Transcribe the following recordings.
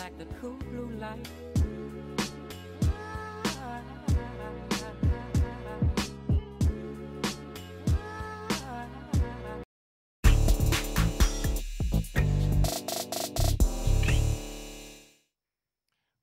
like the cool blue light.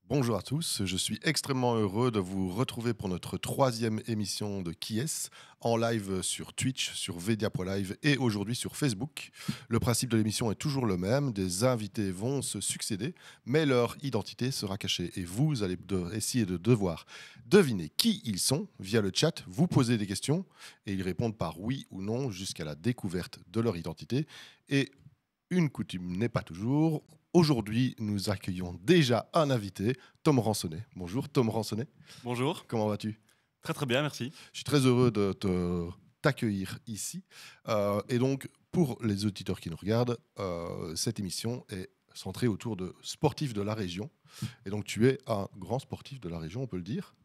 Bonjour à tous, je suis extrêmement heureux de vous retrouver pour notre 3e émission de Qui est-ce en live sur Twitch, sur Vedia.live et aujourd'hui sur Facebook. Le principe de l'émission est toujours le même, des invités vont se succéder, mais leur identité sera cachée et vous allez essayer de devoir deviner qui ils sont via le chat, vous posez des questions et ils répondent par oui ou non jusqu'à la découverte de leur identité. Et une coutume n'est pas toujours. Aujourd'hui, nous accueillons déjà un invité, Tom Ransonnet. Bonjour Tom Ransonnet. Bonjour. Comment vas-tu ? Très très bien, merci. Je suis très heureux de t'accueillir ici. Et donc, pour les auditeurs qui nous regardent, cette émission est centrée autour de sportifs de la région. Et donc, tu es un grand sportif de la région, on peut le dire ?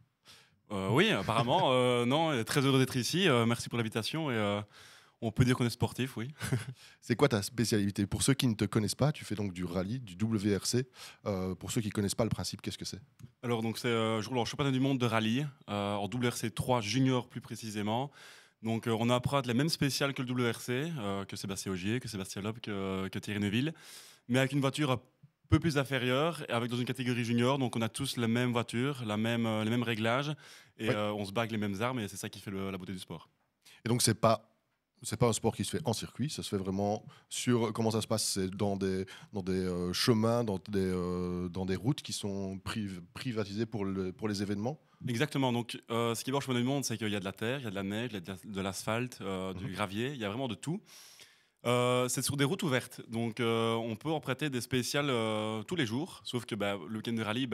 Oui, apparemment. Non, très heureux d'être ici. Merci pour l'invitation. Et on peut dire qu'on est sportif, oui. C'est quoi ta spécialité ? Pour ceux qui ne te connaissent pas, tu fais donc du rallye, du WRC. Pour ceux qui ne connaissent pas le principe, qu'est-ce que c'est ? Alors, donc, je roule en championnat du monde de rallye, en WRC 3 junior plus précisément. Donc, on a à prendre les mêmes spéciales que le WRC, que Sébastien Ogier, que Sébastien Loeb, que Thierry Neuville, mais avec une voiture un peu plus inférieure, et avec dans une catégorie junior. Donc, on a tous la même voiture, les mêmes réglages, et Ouais. on se bat avec les mêmes armes, et c'est ça qui fait la beauté du sport. Et donc, c'est pas un sport qui se fait en circuit, ça se fait vraiment sur... Comment ça se passe ? C'est dans des chemins, dans des routes qui sont privatisées pour les événements ? Exactement. Donc, ce qui est bon au championnat du monde, c'est qu'il y a de la terre, il y a de la neige, il y a de l'asphalte, du gravier, il y a vraiment de tout. C'est sur des routes ouvertes, donc on peut en prêter des spéciales tous les jours, sauf que le week-end de rallye,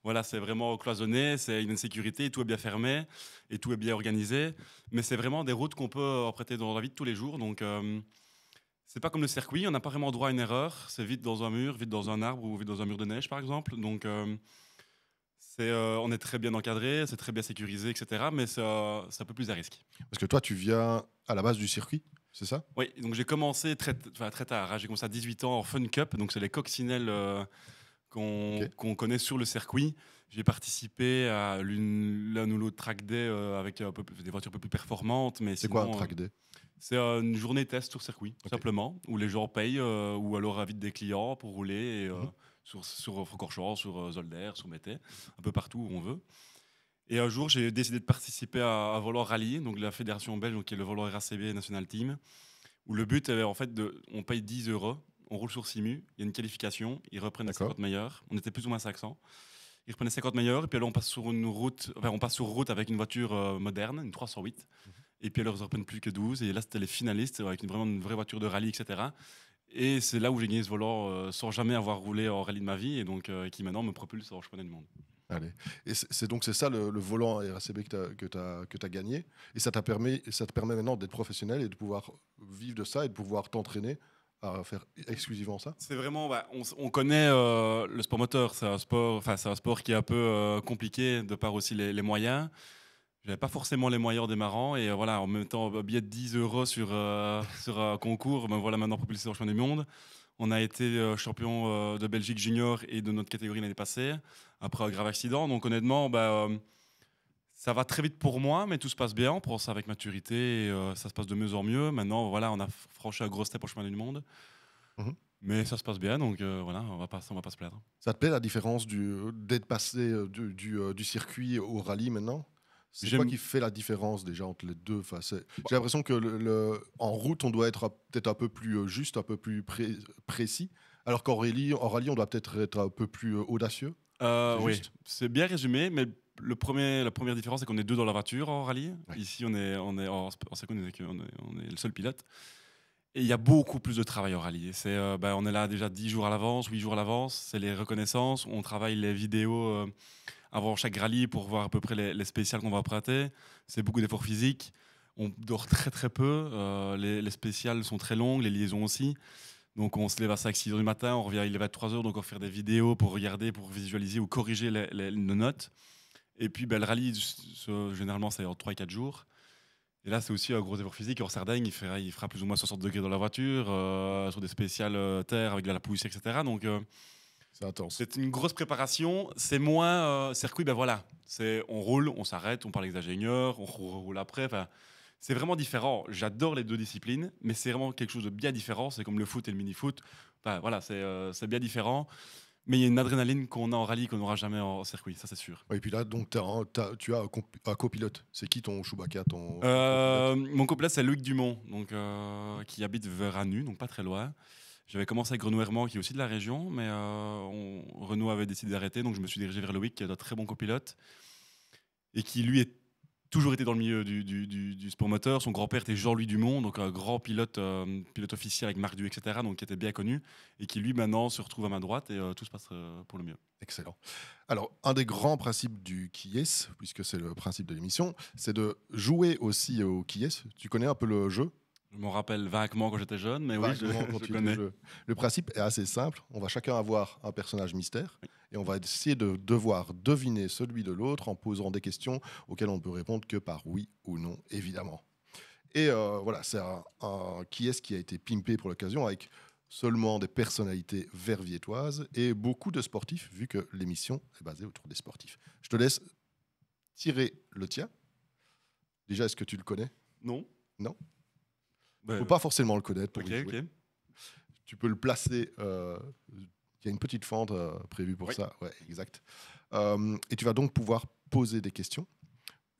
voilà, c'est vraiment cloisonné, c'est une insécurité, tout est bien fermé et tout est bien organisé, mais c'est vraiment des routes qu'on peut en prêter dans la vie de tous les jours, donc c'est pas comme le circuit, on n'a pas vraiment droit à une erreur, c'est vite dans un mur, vite dans un arbre ou vite dans un mur de neige par exemple, donc on est très bien encadré, c'est très bien sécurisé, etc., mais c'est un peu plus à risque. Parce que toi, tu viens à la base du circuit, c'est ça ? Oui, donc j'ai commencé très tard. Hein. J'ai commencé à 18 ans en Fun Cup, donc c'est les coccinelles qu'on connaît sur le circuit. J'ai participé à l'un ou l'autre track day avec des voitures un peu plus performantes. Mais C'est sinon, quoi un track day ? c'est une journée test sur circuit, simplement, où les gens payent ou alors invitent des clients pour rouler sur Francorchamps, sur Zolder, sur Mété, un peu partout où on veut. Et un jour, j'ai décidé de participer à Volant Rallye, donc la fédération belge, donc qui est le Volant RACB National Team, où le but est en fait on paye 10 €, on roule sur Simu, il y a une qualification, ils reprennent les 50 meilleurs, on était plus ou moins 500. Ils reprennent les 50 meilleurs, et puis alors on passe sur route avec une voiture moderne, une 308, et puis alors ils ne reprennent plus que 12, et là c'était les finalistes avec vraiment une vraie voiture de rallye, etc. Et c'est là où j'ai gagné ce volant sans jamais avoir roulé en rallye de ma vie, et donc qui maintenant me propulse en championnat du monde. Allez. Et c'est ça le volant RACB que tu as gagné. Et ça te permet maintenant d'être professionnel et de pouvoir vivre de ça et de pouvoir t'entraîner à faire exclusivement ça. C'est vraiment, on connaît le sport moteur, c'est un sport qui est un peu compliqué de par aussi les moyens. J'avais pas forcément les moyens en démarrant et voilà, en même temps, un billet de 10 € sur un concours, voilà maintenant propulsé en championnat du monde. On a été champion de Belgique junior et de notre catégorie l'année passée, après un grave accident. Donc honnêtement, ça va très vite pour moi, mais tout se passe bien. On prend ça avec maturité et ça se passe de mieux en mieux. Maintenant, voilà, on a franchi un gros step au championnat du monde. Mais ça se passe bien, donc voilà, on va pas se plaindre. Ça te plaît la différence d'être passé du circuit au rallye maintenant ? C'est quoi qui fait la différence déjà entre les deux ? J'ai l'impression que en route, on doit être peut-être un peu plus juste, un peu plus précis, alors qu'en rallye, on doit peut-être être un peu plus audacieux. Oui, c'est bien résumé, mais la première différence, c'est qu'on est deux dans la voiture en rallye. Ouais. Ici, on est en circuit, on est le seul pilote. Et il y a beaucoup plus de travail en rallye. On est là déjà 10 jours à l'avance, 8 jours à l'avance. C'est les reconnaissances. On travaille les vidéos avant chaque rallye pour voir à peu près les spéciales qu'on va prêter. C'est beaucoup d'efforts physiques. On dort très très peu. Les spéciales sont très longues, les liaisons aussi. Donc on se lève à 5-6 heures du matin, on revient, il est 23 heures, donc on va faire des vidéos pour regarder, pour visualiser ou corriger nos notes. Et puis le rallye, généralement, c'est en 3 et 4 jours. Et là, c'est aussi un gros effort physique. En Sardaigne, il fera plus ou moins 60 degrés dans la voiture, sur des spéciales terre avec de la poussière, etc. Donc, C'est intense. C'est une grosse préparation. C'est moins circuit, ben voilà. On roule, on s'arrête, on parle avec les ingénieurs, on roule après. Enfin, c'est vraiment différent. J'adore les deux disciplines, mais c'est vraiment quelque chose de bien différent. C'est comme le foot et le mini-foot. Enfin, voilà, c'est bien différent. Mais il y a une adrénaline qu'on a en rallye qu'on n'aura jamais en circuit, ça c'est sûr. Et puis là, donc, tu as un copilote. C'est qui ton Chewbacca, ton Mon copilote, c'est Loïc Dumont, donc, qui habite vers Anu, donc pas très loin. J'avais commencé avec Renaud Herman, qui est aussi de la région, mais Renaud avait décidé d'arrêter, donc je me suis dirigé vers Loïc, qui est un très bon copilote, et qui, lui, est toujours été dans le milieu du sport moteur. Son grand-père était Jean-Louis Dumont, donc un grand pilote, pilote officiel avec Marc Du, etc., donc qui était bien connu, et qui, lui, maintenant, se retrouve à ma droite, et tout se passe pour le mieux. Excellent. Alors, un des grands principes du Qui-est, puisque c'est le principe de l'émission, c'est de jouer aussi au Qui-est. Tu connais un peu le jeu? Je m'en rappelle vaguement quand j'étais jeune, mais oui, Vaguement, quand je tu connais. joues. Le principe est assez simple. On va chacun avoir un personnage mystère Oui. et on va essayer de devoir deviner celui de l'autre en posant des questions auxquelles on ne peut répondre que par oui ou non, évidemment. Et voilà, c'est un Qui-est qui a été pimpé pour l'occasion avec seulement des personnalités verviétoises et beaucoup de sportifs, vu que l'émission est basée autour des sportifs. Je te laisse tirer le tien. Déjà, est-ce que tu le connais? Non. Non. Il Ben, ne faut pas forcément le connaître pour ok, y jouer. ok. Tu peux le placer. Il y a une petite fente prévue pour Oui. ça. Ouais, exact. Et tu vas donc pouvoir poser des questions.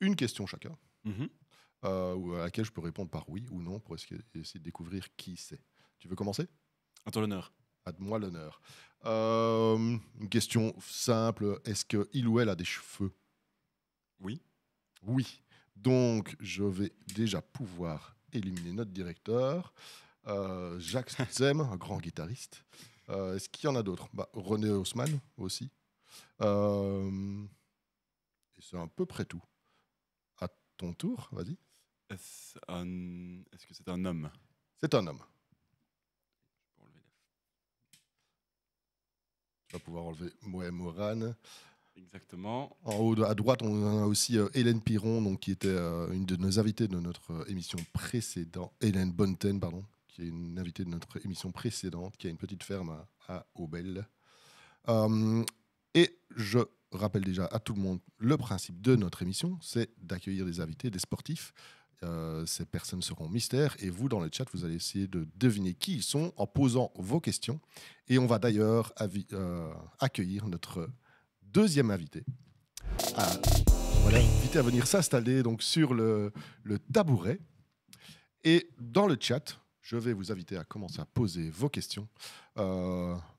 Une question chacun, Mhm. à laquelle je peux répondre par oui ou non pour essayer de découvrir qui c'est. Tu veux commencer? À toi l'honneur. À moi l'honneur. Une question simple. Est-ce qu'il ou elle a des cheveux? Oui. Oui. Donc, je vais déjà pouvoir éliminer notre directeur. Jacques Zem, un grand guitariste. Est-ce qu'il y en a d'autres? René Haussmann aussi. Et c'est à peu près tout. À ton tour, vas-y. Est-ce que c'est un homme? C'est un homme. Je peux enlever la- Tu vas pouvoir enlever Moé Moran. Exactement. En haut à droite, on a aussi Hélène Piron, donc, qui était une de nos invitées de notre émission précédente. Hélène Bonten, pardon, qui est une invitée de notre émission précédente, qui a une petite ferme à Aubel. Et je rappelle déjà à tout le monde le principe de notre émission, c'est d'accueillir des invités, des sportifs. Ces personnes seront mystères et vous, dans le chat, vous allez essayer de deviner qui ils sont en posant vos questions. Et on va d'ailleurs accueillir notre deuxième invité. On va l'inviter à venir s'installer donc sur le tabouret. Et dans le chat, je vais vous inviter à commencer à poser vos questions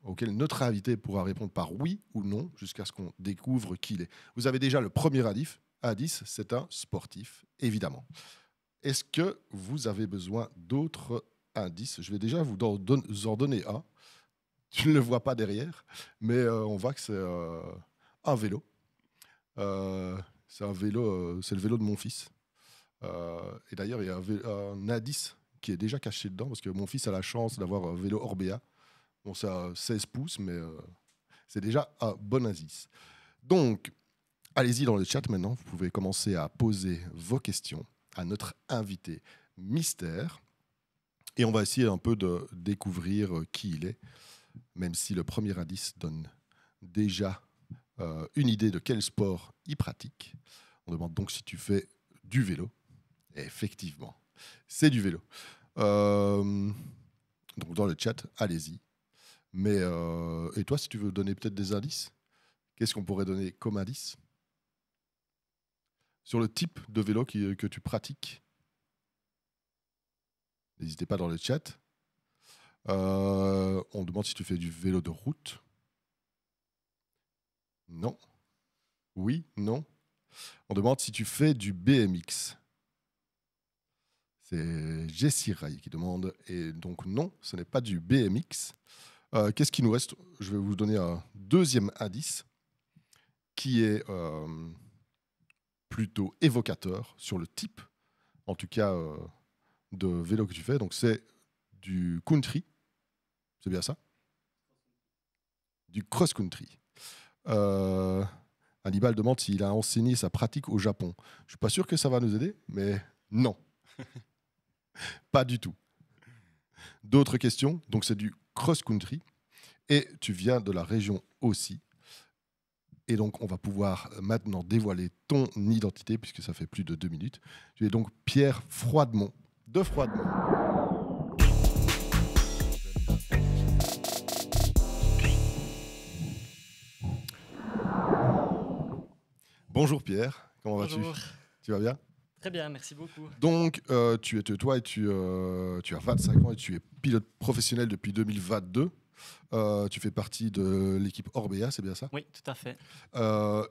auxquelles notre invité pourra répondre par oui ou non jusqu'à ce qu'on découvre qui il est. Vous avez déjà le premier indice, c'est un sportif, évidemment. Est-ce que vous avez besoin d'autres indices? Je vais déjà vous en donner un. Tu ne le vois pas derrière, mais on voit que c'est un vélo. C'est un vélo, c'est le vélo de mon fils. Et d'ailleurs, il y a un indice qui est déjà caché dedans, parce que mon fils a la chance d'avoir un vélo Orbea. Bon, c'est à 16 pouces, mais c'est déjà un bon indice. Donc, allez-y dans le chat maintenant. Vous pouvez commencer à poser vos questions à notre invité mystère. Et on va essayer un peu de découvrir qui il est, même si le premier indice donne déjà une idée de quel sport il pratique. On demande donc si tu fais du vélo. Et effectivement, c'est du vélo. Donc dans le chat, allez-y. Mais et toi, si tu veux donner peut-être des indices, qu'est-ce qu'on pourrait donner comme indice sur le type de vélo que tu pratiques? N'hésitez pas dans le chat. On demande si tu fais du vélo de route. Non. Oui, non. On demande si tu fais du BMX. C'est Jessie Ray qui demande. Et donc non, ce n'est pas du BMX. Qu'est-ce qui nous reste? Je vais vous donner un deuxième indice qui est plutôt évocateur sur le type, en tout cas, de vélo que tu fais. Donc c'est du country. C'est bien ça? Du cross-country. Hannibal demande s'il a enseigné sa pratique au Japon. Je ne suis pas sûr que ça va nous aider, mais non. Pas du tout. D'autres questions? Donc c'est du cross-country. Et tu viens de la région aussi. Et donc, on va pouvoir maintenant dévoiler ton identité, puisque ça fait plus de 2 minutes. Tu es donc Pierre Froidemont, de Froidemont. Bonjour Pierre, comment vas-tu? Bonjour. Tu vas bien? Très bien, merci beaucoup. Donc, toi et tu as 25 ans et tu es pilote professionnel depuis 2022. Tu fais partie de l'équipe Orbea, c'est bien ça? Oui, tout à fait.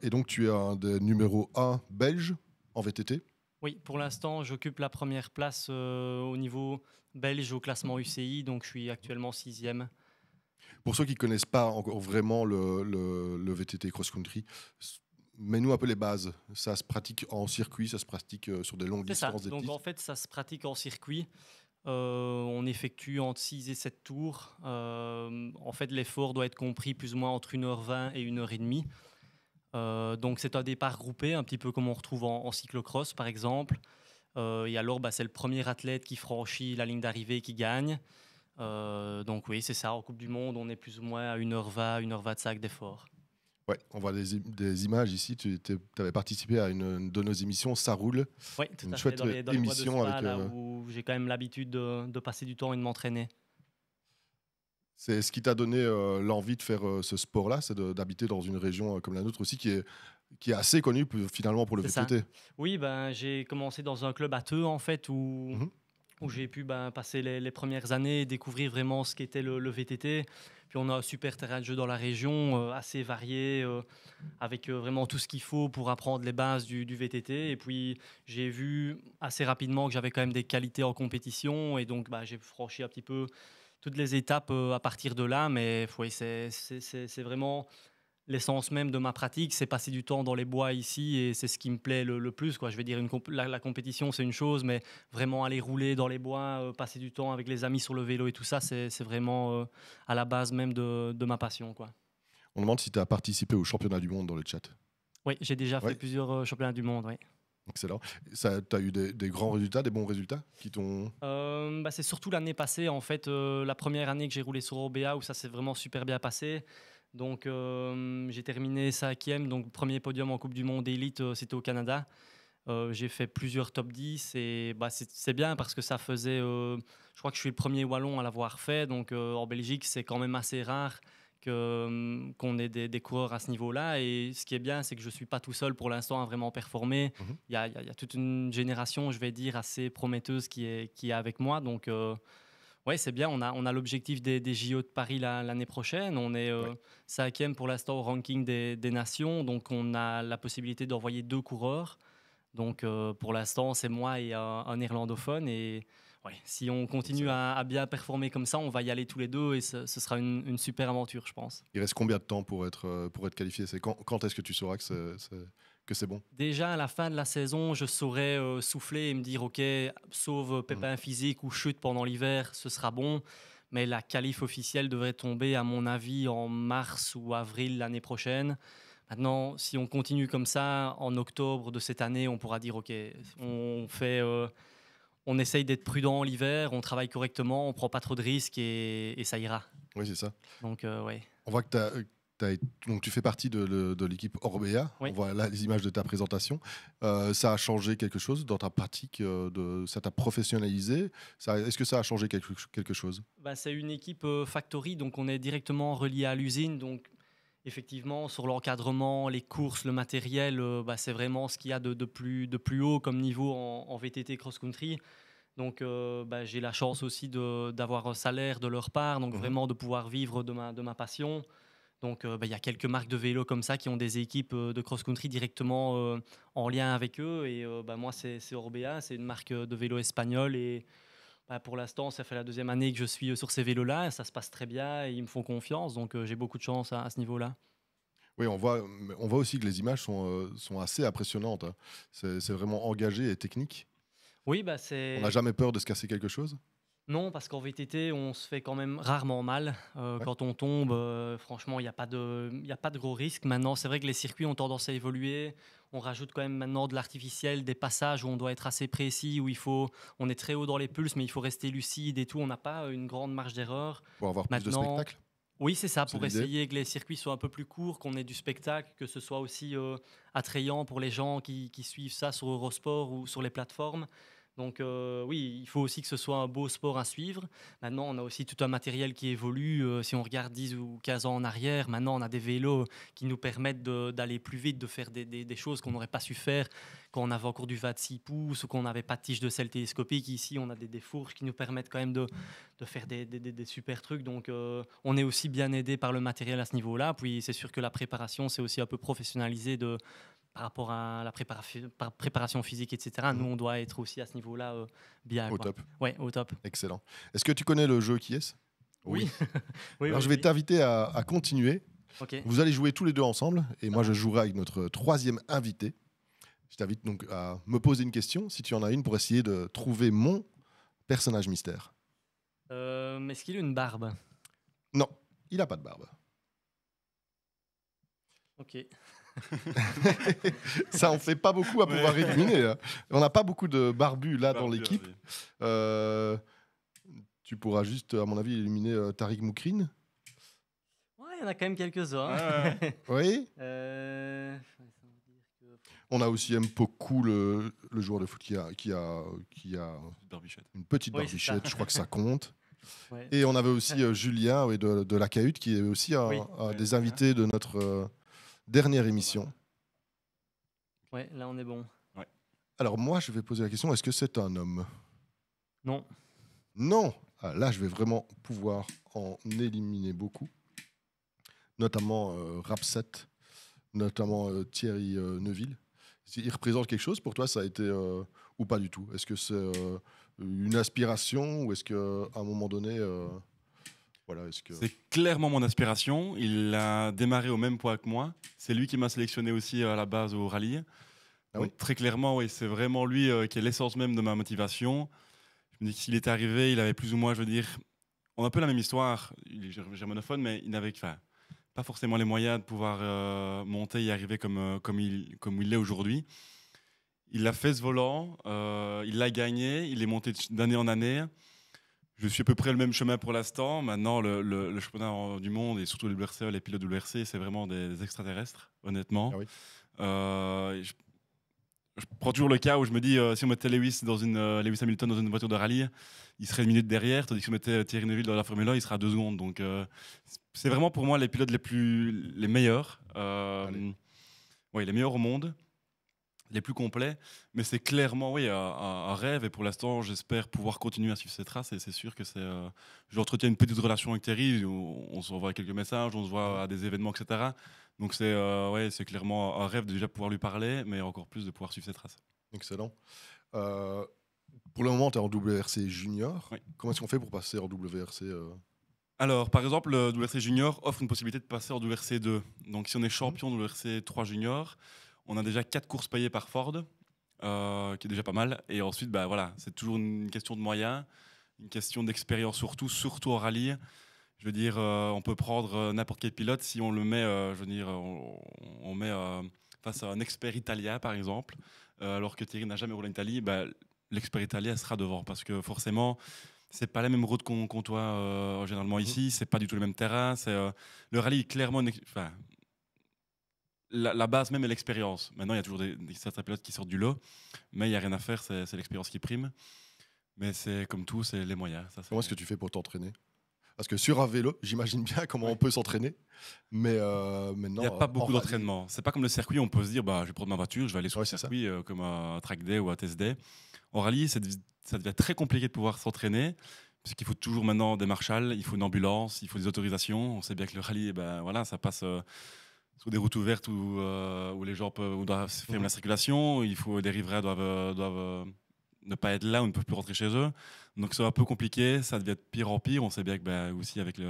Et donc, tu es un des numéro 1 belge en VTT. Oui, pour l'instant, j'occupe la première place au niveau belge au classement UCI, donc je suis actuellement 6e. Pour ceux qui ne connaissent pas encore vraiment le VTT cross-country, mets-nous un peu les bases. Ça se pratique en circuit, ça se pratique sur des longues C'est ça. distances, des Donc petites. en fait, ça se pratique en circuit. On effectue entre 6 et 7 tours. En fait, l'effort doit être compris plus ou moins entre 1h20 et 1h30. Donc c'est un départ groupé, un petit peu comme on retrouve en cyclocross par exemple. Et alors, c'est le premier athlète qui franchit la ligne d'arrivée qui gagne. Donc oui, c'est ça. En Coupe du Monde, on est plus ou moins à 1h20, 1h25 d'effort. Ouais, on voit des images ici. Tu avais participé à une de nos émissions, Ça roule. Oui, tout Une à fait. chouette Dans les bois de émission Spa, avec. là où j'ai quand même l'habitude de passer du temps et de m'entraîner. C'est ce qui t'a donné l'envie de faire ce sport-là, c'est d'habiter dans une région comme la nôtre aussi, qui est assez connue finalement pour le C'est ça. VTT. Oui, j'ai commencé dans un club à Theux, en fait, où j'ai pu passer les premières années et découvrir vraiment ce qu'était le VTT. Puis on a un super terrain de jeu dans la région, assez varié, avec vraiment tout ce qu'il faut pour apprendre les bases du VTT. Et puis j'ai vu assez rapidement que j'avais quand même des qualités en compétition. Et donc j'ai franchi un petit peu toutes les étapes à partir de là. Mais oui, c'est vraiment l'essence même de ma pratique, c'est passer du temps dans les bois ici et c'est ce qui me plaît le plus, quoi. Je vais dire, la compétition, c'est une chose, mais vraiment aller rouler dans les bois, passer du temps avec les amis sur le vélo et tout ça, c'est vraiment à la base même de ma passion, quoi. On demande si tu as participé au championnat du monde dans le chat. Oui, j'ai déjà Ouais. fait plusieurs championnats du monde, oui. Excellent. Tu as eu des grands résultats, des bons résultats qui t'ont. C'est surtout l'année passée, en fait, la première année que j'ai roulé sur Orbea, où ça s'est vraiment super bien passé. Donc, j'ai terminé 5e, donc premier podium en Coupe du Monde élite, c'était au Canada. J'ai fait plusieurs top 10 et c'est bien parce que ça faisait. Je crois que je suis le premier Wallon à l'avoir fait. Donc en Belgique, c'est quand même assez rare qu'on ait des coureurs à ce niveau-là. Et ce qui est bien, c'est que je ne suis pas tout seul pour l'instant à vraiment performer. Mhm. Il y a toute une génération, je vais dire, assez prometteuse qui est avec moi. Donc ouais, c'est bien. On a l'objectif des JO de Paris l'année prochaine. On est 5e pour l'instant au ranking des nations. Donc on a la possibilité d'envoyer 2 coureurs. Donc pour l'instant, c'est moi et un néerlandophone. Et ouais, si on continue à bien performer comme ça, on va y aller tous les deux et ce sera une super aventure, je pense. Il reste combien de temps pour être qualifié? C'est quand est-ce que tu sauras que c'est bon? Déjà, à la fin de la saison, je saurais souffler et me dire, OK, sauf pépin physique ou chute pendant l'hiver, ce sera bon. Mais la qualif officielle devrait tomber, à mon avis, en mars ou avril l'année prochaine. Maintenant, si on continue comme ça, en octobre de cette année, on pourra dire, OK, on essaye d'être prudent l'hiver, on travaille correctement, on prend pas trop de risques et ça ira. Oui, c'est ça. Donc, ouais. On voit que donc tu fais partie de l'équipe Orbea. Oui. On voit là les images de ta présentation. Ça a changé quelque chose dans ta pratique ça t'a professionnalisé. Est-ce que ça a changé quelque chose? C'est une équipe factory, donc on est directement relié à l'usine. Donc, effectivement, sur l'encadrement, les courses, le matériel, c'est vraiment ce qu'il y a de plus haut comme niveau en VTT cross-country. Donc, j'ai la chance aussi d'avoir un salaire de leur part, donc vraiment de pouvoir vivre de ma passion. Donc, il y a quelques marques de vélo comme ça qui ont des équipes de cross-country directement en lien avec eux. Et moi, c'est Orbea, c'est une marque de vélo espagnole. Et pour l'instant, ça fait la 2e année que je suis sur ces vélos-là. Et ça se passe très bien et ils me font confiance. Donc, j'ai beaucoup de chance à ce niveau-là. Oui, on voit aussi que les images sont assez impressionnantes, hein. C'est vraiment engagé et technique. Oui, On n'a jamais peur de se casser quelque chose? Non, parce qu'en VTT, on se fait quand même rarement mal. Quand on tombe, franchement, il n'y a pas de gros risques. Maintenant, c'est vrai que les circuits ont tendance à évoluer. On rajoute quand même maintenant de l'artificiel, des passages où on doit être assez précis, on est très haut dans les pulses, mais il faut rester lucide et tout. On n'a pas une grande marge d'erreur. Pour avoir plus de spectacle? Oui, c'est ça, C'est pour l'idée. essayer que les circuits soient un peu plus courts, qu'on ait du spectacle, que ce soit aussi attrayant pour les gens qui suivent ça sur Eurosport ou sur les plateformes. Donc oui, il faut aussi que ce soit un beau sport à suivre. Maintenant, on a aussi tout un matériel qui évolue. Si on regarde 10 ou 15 ans en arrière, maintenant, on a des vélos qui nous permettent d'aller plus vite, de faire des choses qu'on n'aurait pas su faire quand on avait encore du 26 pouces ou qu'on n'avait pas de tige de selle télescopique. Ici, on a des fourches qui nous permettent quand même de faire des super trucs. Donc, on est aussi bien aidé par le matériel à ce niveau-là. Puis, c'est sûr que la préparation, c'est aussi un peu professionnalisé par rapport à la préparation physique, etc. Nous, on doit être aussi à ce niveau-là bien. Au Quoi. top. Ouais, au top. Excellent. Est-ce que tu connais le jeu Qui est-ce? Oui. Oui, Alors, oui, je vais oui. t'inviter à continuer. Ok. Vous allez jouer tous les deux ensemble et moi, va. je jouerai avec notre troisième invité. Je t'invite donc à me poser une question, si tu en as une, pour essayer de trouver mon personnage mystère. Est-ce qu'il a une barbe? Non, il n'a pas de barbe. Ok. Ça en fait pas beaucoup à pouvoir éliminer. Hein. On n'a pas beaucoup de barbus là dans l'équipe. Tu pourras juste, à mon avis, éliminer Tariq Moukrine. Ouais, il y en a quand même quelques-uns. Oui. Ça veut dire que- On a aussi Mpoku, le joueur de foot qui a Barbichette. une petite Oui, c'est barbichette. ça. Je crois que ça compte. Ouais. Et on avait aussi Julien de la Cahute, qui est aussi Oui. un des invités de notre dernière émission. Ouais, là on est bon. Alors moi, je vais poser la question, est-ce que c'est un homme? Non. Non. Ah, là, je vais vraiment pouvoir en éliminer beaucoup. Notamment Rapset, notamment Thierry Neuville. Il représente quelque chose pour toi, ça a été ou pas du tout? Est-ce que c'est une aspiration ou est-ce qu'à un moment donné, voilà, est-ce que... C'est clairement mon aspiration. Il a démarré au même poids que moi. C'est lui qui m'a sélectionné aussi à la base au rallye. Ah Donc, oui très clairement, oui, c'est vraiment lui qui est l'essence même de ma motivation. Je me dis que s'il était arrivé, il avait plus ou moins, je veux dire, on a un peu la même histoire. Il est germanophone, mais il n'avait pas forcément les moyens de pouvoir monter et y arriver comme il l'est aujourd'hui. Il a fait ce volant, il l'a gagné, il est monté d'année en année. Je suis à peu près le même chemin pour l'instant. Maintenant, le championnat du monde et surtout le WRC, les pilotes WRC, c'est vraiment des extraterrestres, honnêtement. Ah oui. Je prends toujours le cas où je me dis, si on mettait Lewis Hamilton dans une voiture de rallye, il serait une minute derrière, tandis que si on mettait Thierry Neuville dans la Formule 1, il sera à 2 secondes. Donc, c'est vraiment pour moi les pilotes les meilleurs. Oui, les meilleurs au monde, les plus complets. Mais c'est clairement un rêve. Et pour l'instant, j'espère pouvoir continuer à suivre ces traces. Et c'est sûr que j'entretiens une petite relation avec Thierry. On se envoie quelques messages, on se voit à des événements, etc. Donc c'est clairement un rêve de déjà pouvoir lui parler, mais encore plus de pouvoir suivre ses traces. Excellent. Pour le moment, tu es en WRC junior. Oui. Comment est-ce qu'on fait pour passer en WRC Alors, par exemple, le WRC junior offre une possibilité de passer en WRC 2. Donc, si on est champion de WRC 3 junior, on a déjà 4 courses payées par Ford, qui est déjà pas mal. Et ensuite, voilà, c'est toujours une question de moyens, une question d'expérience surtout en rallye. Je veux dire, on peut prendre n'importe quel pilote si on le met, on met face à un expert italien, par exemple, alors que Thierry n'a jamais roulé en Italie, l'expert italien sera devant parce que forcément, c'est pas la même route qu'on côtoie généralement ici, c'est pas du tout le même terrain. Le rallye est clairement la base même est l'expérience. Maintenant, il y a toujours certains pilotes qui sortent du lot, mais il n'y a rien à faire, c'est l'expérience qui prime. Mais c'est comme tout, c'est les moyens. Comment est-ce que tu fais pour t'entraîner? Parce que sur un vélo, j'imagine bien comment on peut s'entraîner. Mais maintenant, il n'y a pas beaucoup d'entraînement. C'est pas comme le circuit, on peut se dire je vais prendre ma voiture, je vais aller sur le c'est circuit comme un track day ou un test day. En rallye, ça devient très compliqué de pouvoir s'entraîner, parce qu'il faut toujours maintenant des marshals, il faut une ambulance, il faut des autorisations. On sait bien que le rallye, voilà, ça passe sur des routes ouvertes où les gens doivent fermer la circulation. Les riverains doivent ne pas être là ou ne peuvent plus rentrer chez eux. Donc c'est un peu compliqué, ça devient de pire en pire. On sait bien que aussi avec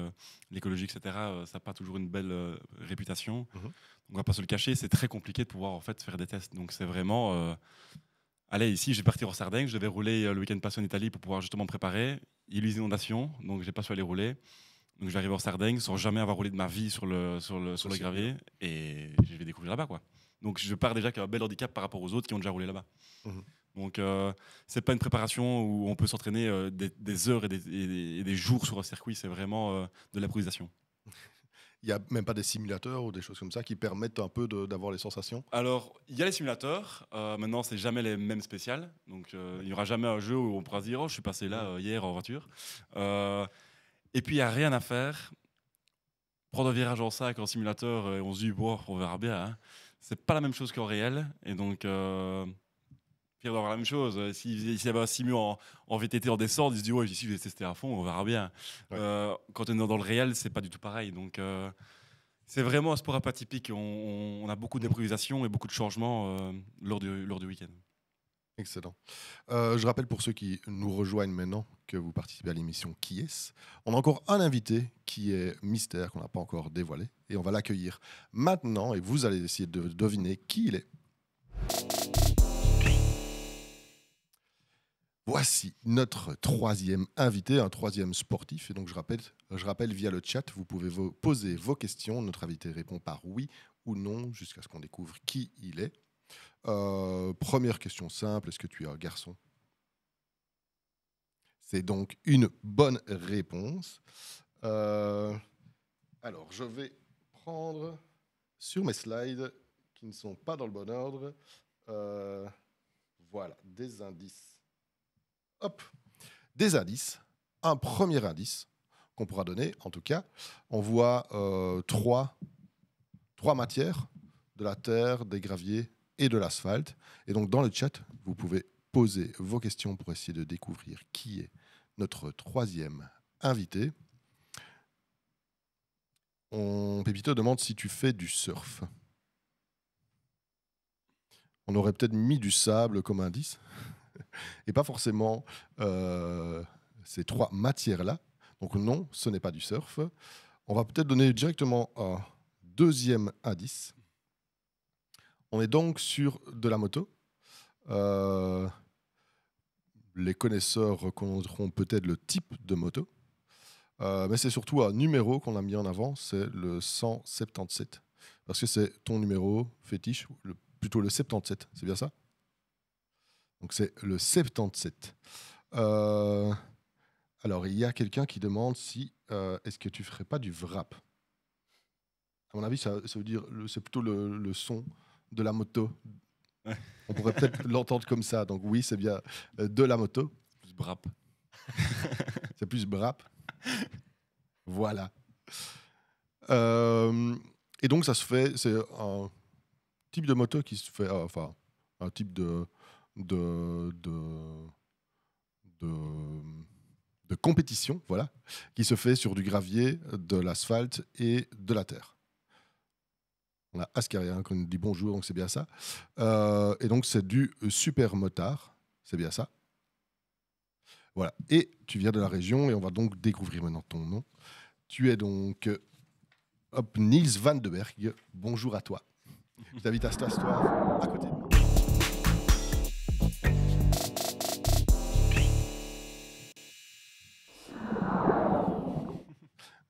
l'écologie, etc., ça n'a pas toujours une belle réputation. Donc on va pas se le cacher, c'est très compliqué de pouvoir en fait faire des tests. Donc c'est vraiment... Allez, ici, je vais partir en Sardaigne, je devais rouler le week-end passé en Italie pour pouvoir justement me préparer. Il y a eu les inondations, donc j'ai pas su aller rouler. Donc je vais arriver en Sardaigne sans jamais avoir roulé de ma vie sur le gravier, et je vais découvrir là-bas, quoi. Donc je pars déjà avec un bel handicap par rapport aux autres qui ont déjà roulé là-bas. Donc c'est pas une préparation où on peut s'entraîner des heures et des jours sur un circuit, c'est vraiment de l'improvisation. Il n'y a même pas des simulateurs ou des choses comme ça qui permettent un peu d'avoir les sensations? Alors, il y a les simulateurs. Maintenant, c'est jamais les mêmes spéciales. Donc, il n'y aura jamais un jeu où on pourra se dire, oh, je suis passé là hier en voiture. Et puis, il n'y a rien à faire. Prendre un virage en sac en simulateur, et on se dit, bon, on verra bien. Hein. C'est pas la même chose qu'en réel. Et donc, pire d'avoir la même chose. S'il y avait un simu en VTT en descente, ils se disent, ouais, ici, je vais tester à fond, on verra bien. Ouais. Quand on est dans le réel, c'est pas du tout pareil. Donc, c'est vraiment un sport un peu atypique. On a beaucoup d'improvisation et beaucoup de changements lors du week-end. Excellent. Je rappelle pour ceux qui nous rejoignent maintenant que vous participez à l'émission Qui est-ce ? On a encore un invité qui est mystère, qu'on n'a pas encore dévoilé, et on va l'accueillir maintenant, et vous allez essayer de deviner qui il est. Voici notre troisième invité, un troisième sportif. Et donc je rappelle via le chat, vous pouvez poser vos questions. Notre invité répond par oui ou non jusqu'à ce qu'on découvre qui il est. Première question simple, est-ce que tu es un garçon ? C'est donc une bonne réponse. Alors je vais prendre sur mes slides qui ne sont pas dans le bon ordre. Voilà, des indices. Hop, des indices. Un premier indice qu'on pourra donner, en tout cas, on voit trois matières, de la terre, des graviers et de l'asphalte. Et donc dans le chat, vous pouvez poser vos questions pour essayer de découvrir qui est notre troisième invité. Pépito demande si tu fais du surf. On aurait peut-être mis du sable comme indice. Et pas forcément ces trois matières-là. Donc non, ce n'est pas du surf. On va peut-être donner directement un deuxième indice. On est donc sur de la moto. Les connaisseurs reconnaîtront peut-être le type de moto. Mais c'est surtout un numéro qu'on a mis en avant, c'est le 177. Parce que c'est ton numéro fétiche, plutôt le 77, c'est bien ça ? Donc c'est le 77. Alors il y a quelqu'un qui demande si est-ce que tu ferais pas du wrap. À mon avis, ça veut dire c'est plutôt le son de la moto. Ouais. On pourrait peut-être l'entendre comme ça. Donc oui, c'est bien de la moto. Plus brap. C'est plus brap. Voilà. Et donc ça se fait, c'est un type de moto qui se fait, enfin un type de compétition, voilà, qui se fait sur du gravier, de l'asphalte et de la terre. On a Ascaria qui nous dit bonjour, donc c'est bien ça. Et donc c'est du super motard, c'est bien ça. Voilà. Et tu viens de la région et on va donc découvrir maintenant ton nom. Tu es donc Niels Van de Berg. Bonjour à toi. Je t'invite à t'asseoir à côté de nous.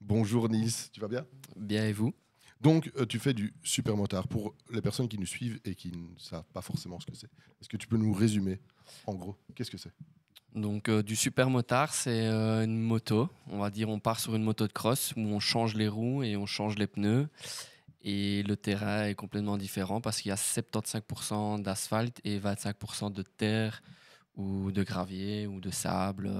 Bonjour Niels, tu vas bien ? Bien et vous ? Donc tu fais du super motard. Pour les personnes qui nous suivent et qui ne savent pas forcément ce que c'est, est-ce que tu peux nous résumer en gros, qu'est-ce que c'est ? Donc du super motard, c'est une moto. On va dire on part sur une moto de cross où on change les roues et on change les pneus. Et le terrain est complètement différent parce qu'il y a 75% d'asphalte et 25% de terre ou de gravier ou de sable.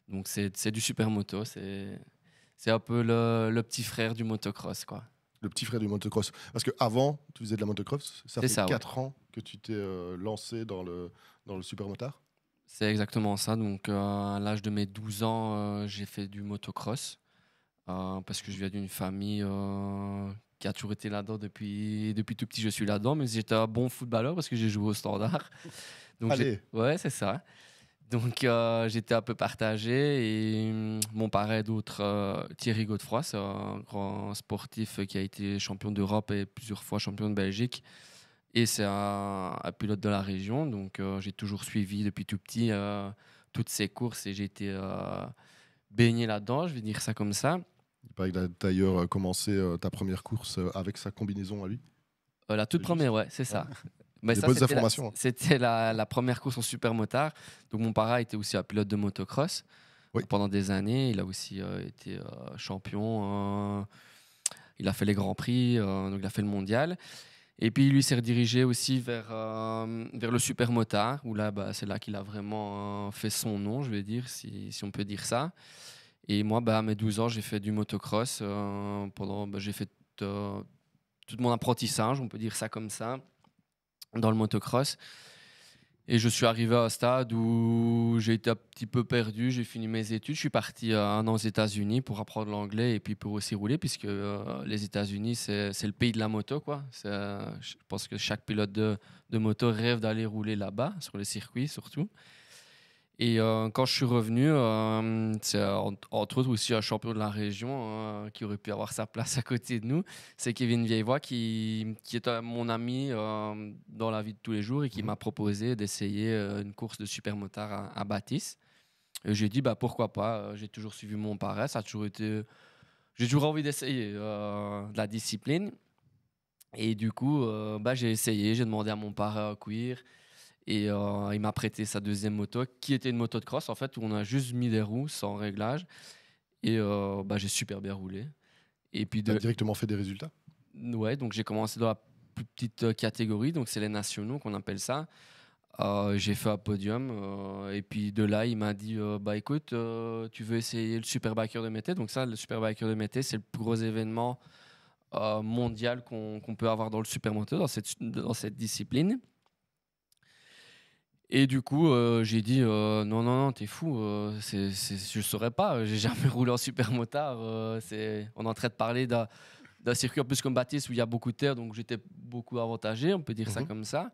Donc c'est du super moto. C'est un peu le petit frère du motocross, quoi. Le petit frère du motocross. Parce qu'avant, tu faisais de la motocross. Ça fait 4 ans que tu t'es lancé dans le super motard. C'est exactement ça. Donc, à l'âge de mes 12 ans, j'ai fait du motocross parce que je viens d'une famille qui a toujours été là-dedans depuis tout petit. Je suis là-dedans, mais j'étais un bon footballeur parce que j'ai joué au Standard. Donc, allez. Ouais, c'est ça. Donc, j'étais un peu partagé et mon parrain d'autre, Thierry Godefroy, c'est un grand sportif qui a été champion d'Europe et plusieurs fois champion de Belgique. Et c'est un pilote de la région, donc j'ai toujours suivi depuis tout petit toutes ces courses et j'ai été baigné là-dedans, je vais dire ça comme ça. Il paraît que tu as d'ailleurs commencé ta première course avec sa combinaison à lui. La toute première, ouais, c'est ça. Mais ça, bonnes informations. C'était la première course en super motard. Donc mon parrain était aussi un pilote de motocross. pendant des années. Il a aussi été champion. Il a fait les Grands Prix, donc il a fait le mondial. Et puis, lui s'est redirigé aussi vers le supermotard, où là, c'est là qu'il a vraiment fait son nom, je vais dire, si on peut dire ça. Et moi, à mes 12 ans, j'ai fait du motocross. J'ai fait tout mon apprentissage, on peut dire ça comme ça, dans le motocross. Et je suis arrivé à un stade où j'ai été un petit peu perdu, j'ai fini mes études. Je suis parti 1 an aux États-Unis pour apprendre l'anglais et puis pour aussi rouler, puisque les États-Unis, c'est le pays de la moto, quoi. Je pense que chaque pilote de moto rêve d'aller rouler là-bas, sur les circuits surtout. Et quand je suis revenu, c'est entre autres aussi un champion de la région qui aurait pu avoir sa place à côté de nous. C'est Kevin Vieillevoix qui est mon ami dans la vie de tous les jours et qui m'a proposé d'essayer une course de supermotard à Bâtisse. Et j'ai dit pourquoi pas. J'ai toujours suivi mon parrain. J'ai toujours envie d'essayer de la discipline. Et du coup, j'ai essayé. J'ai demandé à mon parrain à courir. Et il m'a prêté sa deuxième moto, qui était une moto de cross, en fait, où on a juste mis des roues sans réglage. Et j'ai super bien roulé. Et puis tu as directement fait des résultats? Ouais, donc j'ai commencé dans la plus petite catégorie, donc c'est les nationaux qu'on appelle ça. J'ai fait un podium. Et puis de là, il m'a dit écoute, tu veux essayer le Superbiker de Mété? Donc ça, le Superbiker de Mété, c'est le plus gros événement mondial qu'on peut avoir dans le supermoto, dans cette discipline. Et du coup, j'ai dit non, t'es fou, je saurais pas, j'ai jamais roulé en supermotard. On est en train de parler d'un circuit en plus comme Baptiste où il y a beaucoup de terre, donc j'étais beaucoup avantagé, on peut dire ça comme ça.